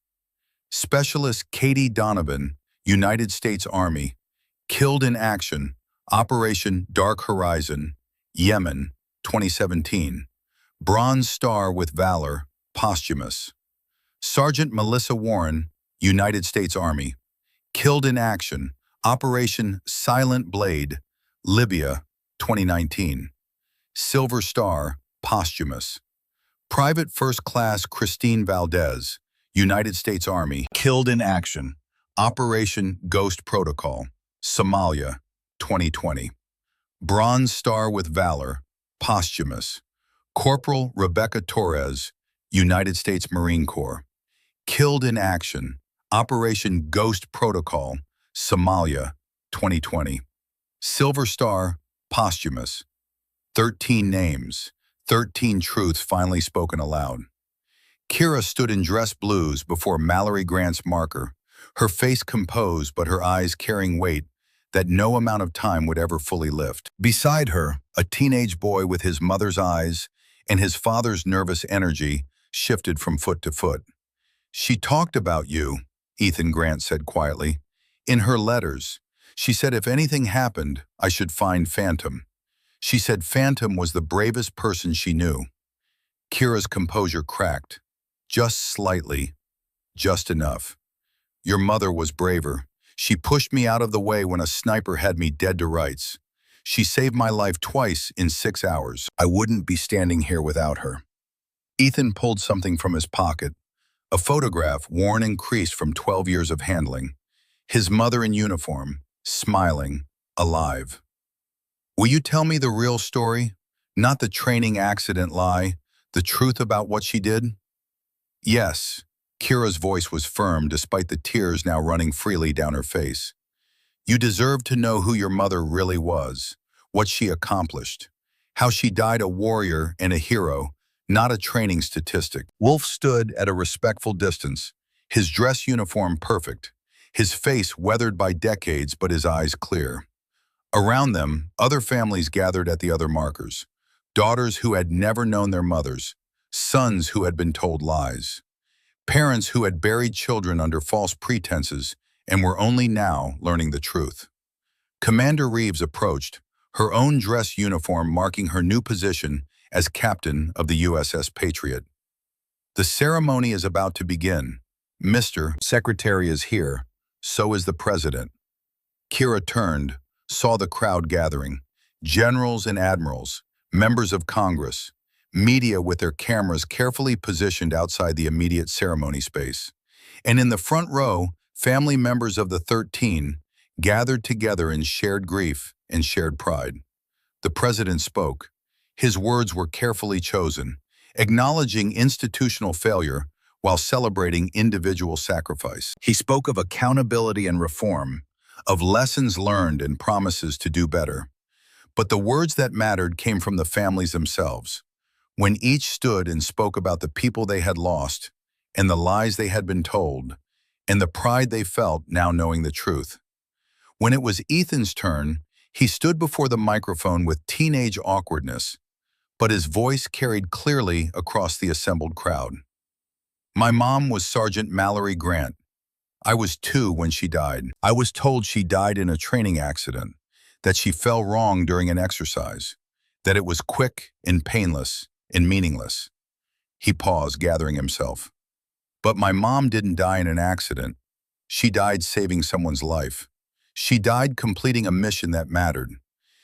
Specialist Katie Donovan, United States Army, killed in action, Operation Dark Horizon, Yemen, 2017. Bronze Star with Valor, posthumous. Sergeant Melissa Warren, United States Army, killed in action, Operation Silent Blade, Libya, 2019. Silver Star, posthumous. Private First Class Christine Valdez, United States Army, killed in action, Operation Ghost Protocol, Somalia, 2020. Bronze Star with Valor, posthumous. Corporal Rebecca Torres, United States Marine Corps, killed in action, Operation Ghost Protocol, Somalia, 2020. Silver Star, posthumous. 13 names, 13 truths finally spoken aloud. Kira stood in dress blues before Mallory Grant's marker, her face composed but her eyes carrying weight that no amount of time would ever fully lift. Beside her, a teenage boy with his mother's eyes and his father's nervous energy shifted from foot to foot. "She talked about you," Ethan Grant said quietly. "In her letters, she said if anything happened, I should find Phantom. She said Phantom was the bravest person she knew." Kira's composure cracked. "Just slightly. Just enough. Your mother was braver. She pushed me out of the way when a sniper had me dead to rights. She saved my life twice in 6 hours. I wouldn't be standing here without her." Ethan pulled something from his pocket, a photograph worn and creased from 12 years of handling. His mother in uniform, smiling, alive. "Will you tell me the real story? Not the training accident lie, the truth about what she did?" "Yes." Kira's voice was firm despite the tears now running freely down her face. "You deserve to know who your mother really was, what she accomplished, how she died a warrior and a hero, not a training statistic." Wolf stood at a respectful distance, his dress uniform perfect, his face weathered by decades but his eyes clear. Around them, other families gathered at the other markers, daughters who had never known their mothers, sons who had been told lies, parents who had buried children under false pretenses and were only now learning the truth. Commander Reeves approached, her own dress uniform marking her new position as captain of the USS Patriot. "The ceremony is about to begin. Mr. Secretary is here. So is the President." Kira turned, saw the crowd gathering, generals and admirals, members of Congress, media with their cameras carefully positioned outside the immediate ceremony space. And in the front row, family members of the 13 gathered together in shared grief and shared pride. The President spoke. His words were carefully chosen, acknowledging institutional failure while celebrating individual sacrifice. He spoke of accountability and reform, of lessons learned and promises to do better. But the words that mattered came from the families themselves, when each stood and spoke about the people they had lost, and the lies they had been told, and the pride they felt now knowing the truth. When it was Ethan's turn, he stood before the microphone with teenage awkwardness, but his voice carried clearly across the assembled crowd. My mom was Sergeant Mallory Grant. I was 2 when she died. I was told she died in a training accident, that she fell wrong during an exercise, that it was quick and painless and meaningless. He paused, gathering himself. But my mom didn't die in an accident. She died saving someone's life. She died completing a mission that mattered.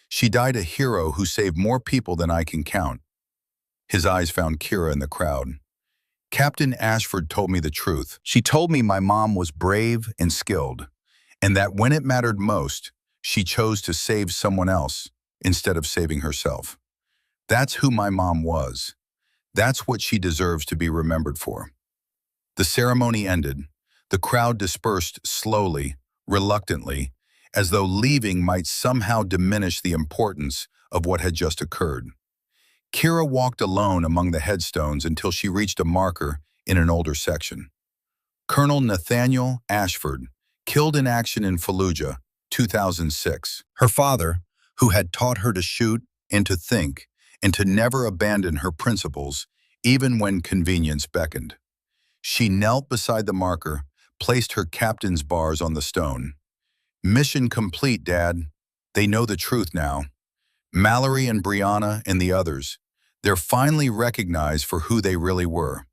She died a hero who saved more people than I can count. His eyes found Kira in the crowd. Captain Ashford told me the truth. She told me my mom was brave and skilled, and that when it mattered most, she chose to save someone else instead of saving herself. That's who my mom was. That's what she deserves to be remembered for. The ceremony ended. The crowd dispersed slowly, reluctantly, as though leaving might somehow diminish the importance of what had just occurred. Kira walked alone among the headstones until she reached a marker in an older section. Colonel Nathaniel Ashford, killed in action in Fallujah, 2006. Her father, who had taught her to shoot and to think and to never abandon her principles, even when convenience beckoned. She knelt beside the marker, placed her captain's bars on the stone. Mission complete, Dad. They know the truth now. Mallory and Brianna and the others, they're finally recognized for who they really were.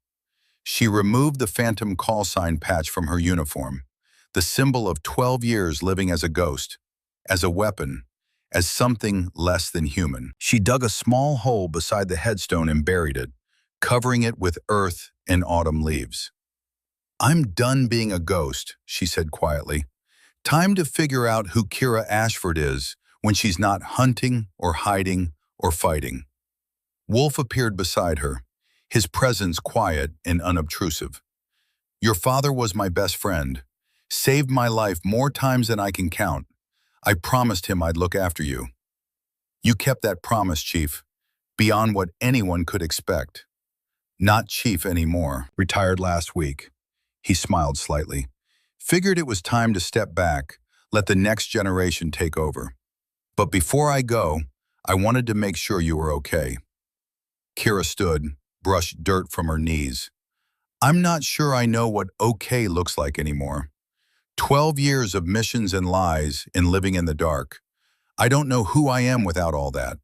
She removed the phantom call sign patch from her uniform, the symbol of 12 years living as a ghost, as a weapon, as something less than human. She dug a small hole beside the headstone and buried it, covering it with earth and autumn leaves. I'm done being a ghost, she said quietly. Time to figure out who Kira Ashford is when she's not hunting or hiding or fighting. Wolf appeared beside her, his presence quiet and unobtrusive. Your father was my best friend, saved my life more times than I can count. I promised him I'd look after you. You kept that promise, Chief, beyond what anyone could expect. Not Chief anymore, retired last week. He smiled slightly. Figured it was time to step back, let the next generation take over. But before I go, I wanted to make sure you were okay. Kira stood, brushed dirt from her knees. I'm not sure I know what okay looks like anymore. 12 years of missions and lies and living in the dark. I don't know who I am without all that.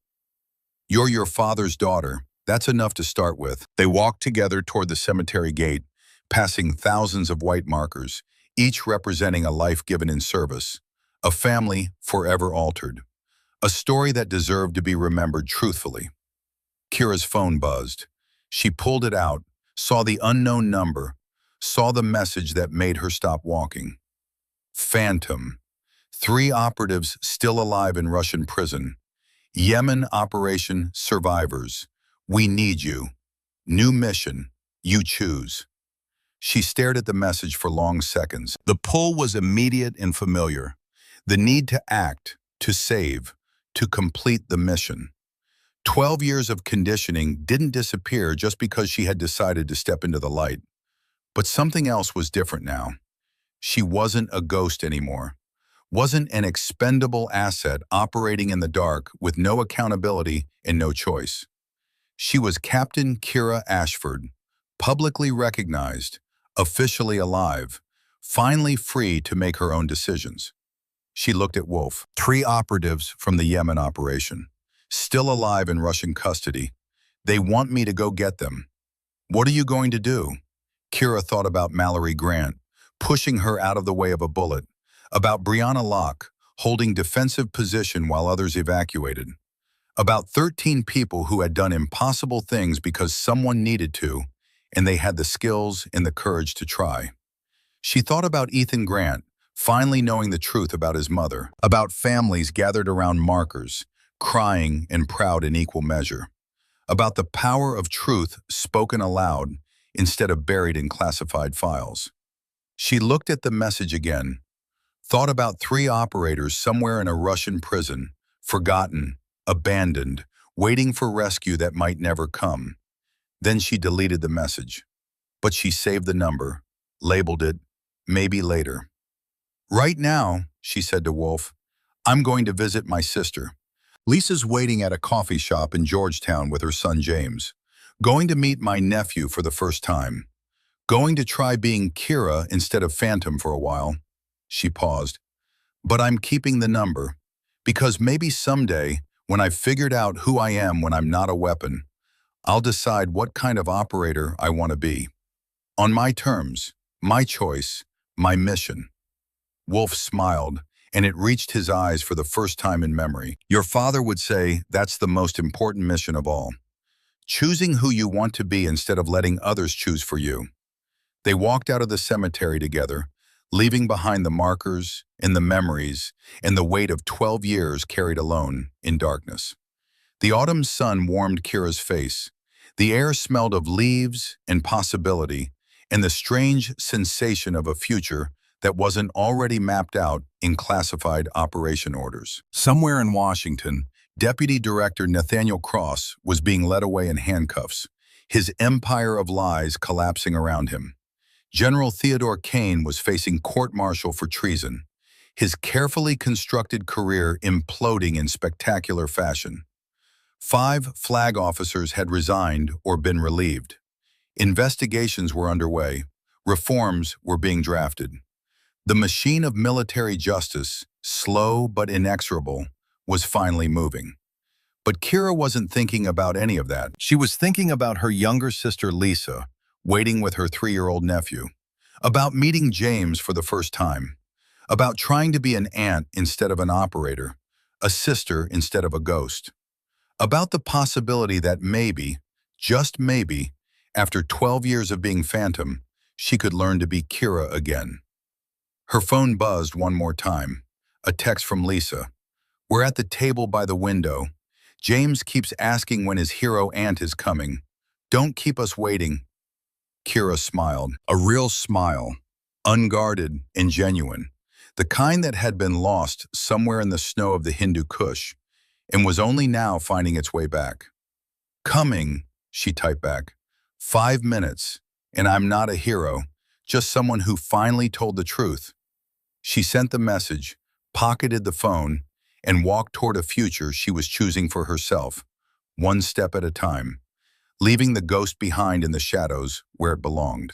You're your father's daughter. That's enough to start with. They walked together toward the cemetery gate, passing thousands of white markers, each representing a life given in service, a family forever altered, a story that deserved to be remembered truthfully. Kira's phone buzzed. She pulled it out, saw the unknown number, saw the message that made her stop walking. Phantom. 3 operatives still alive in Russian prison. Yemen operation survivors. We need you. New mission. You choose. She stared at the message for long seconds. The pull was immediate and familiar. The need to act, to save, to complete the mission. 12 years of conditioning didn't disappear just because she had decided to step into the light. But something else was different now. She wasn't a ghost anymore. Wasn't an expendable asset operating in the dark with no accountability and no choice. She was Captain Kira Ashford, publicly recognized, officially alive, finally free to make her own decisions. She looked at Wolf. 3 operatives from the Yemen operation, still alive in Russian custody. They want me to go get them. What are you going to do? Kira thought about Mallory Grant, pushing her out of the way of a bullet, about Brianna Locke, holding defensive position while others evacuated, about 13 people who had done impossible things because someone needed to, and they had the skills and the courage to try. She thought about Ethan Grant, finally knowing the truth about his mother, about families gathered around markers, crying and proud in equal measure, about the power of truth spoken aloud, instead of buried in classified files. She looked at the message again, thought about 3 operators somewhere in a Russian prison, forgotten, abandoned, waiting for rescue that might never come. Then she deleted the message. But she saved the number, labeled it, maybe later. "Right now," she said to Wolf, "I'm going to visit my sister. Lisa's waiting at a coffee shop in Georgetown with her son James. Going to meet my nephew for the first time. Going to try being Kira instead of Phantom for a while." She paused. "But I'm keeping the number, because maybe someday, when I've figured out who I am when I'm not a weapon, I'll decide what kind of operator I want to be. On my terms, my choice, my mission." Wolf smiled, and it reached his eyes for the first time in memory. "Your father would say that's the most important mission of all. Choosing who you want to be instead of letting others choose for you." They walked out of the cemetery together, leaving behind the markers and the memories and the weight of 12 years carried alone in darkness. The autumn sun warmed Kira's face. The air smelled of leaves and possibility and the strange sensation of a future that wasn't already mapped out in classified operation orders. Somewhere in Washington, Deputy Director Nathaniel Cross was being led away in handcuffs, his empire of lies collapsing around him. General Theodore Kane was facing court-martial for treason, his carefully constructed career imploding in spectacular fashion. 5 flag officers had resigned or been relieved. Investigations were underway. Reforms were being drafted. The machine of military justice, slow but inexorable, was finally moving. But Kira wasn't thinking about any of that. She was thinking about her younger sister Lisa, waiting with her 3-year-old nephew, about meeting James for the first time, about trying to be an aunt instead of an operator, a sister instead of a ghost, about the possibility that maybe, just maybe, after 12 years of being Phantom, she could learn to be Kira again. Her phone buzzed one more time, a text from Lisa. "We're at the table by the window. James keeps asking when his hero aunt is coming. Don't keep us waiting." Kira smiled, a real smile, unguarded and genuine, the kind that had been lost somewhere in the snow of the Hindu Kush and was only now finding its way back. "Coming," she typed back. 5 minutes, and I'm not a hero, just someone who finally told the truth." She sent the message, pocketed the phone, and walked toward a future she was choosing for herself, one step at a time, leaving the ghost behind in the shadows where it belonged.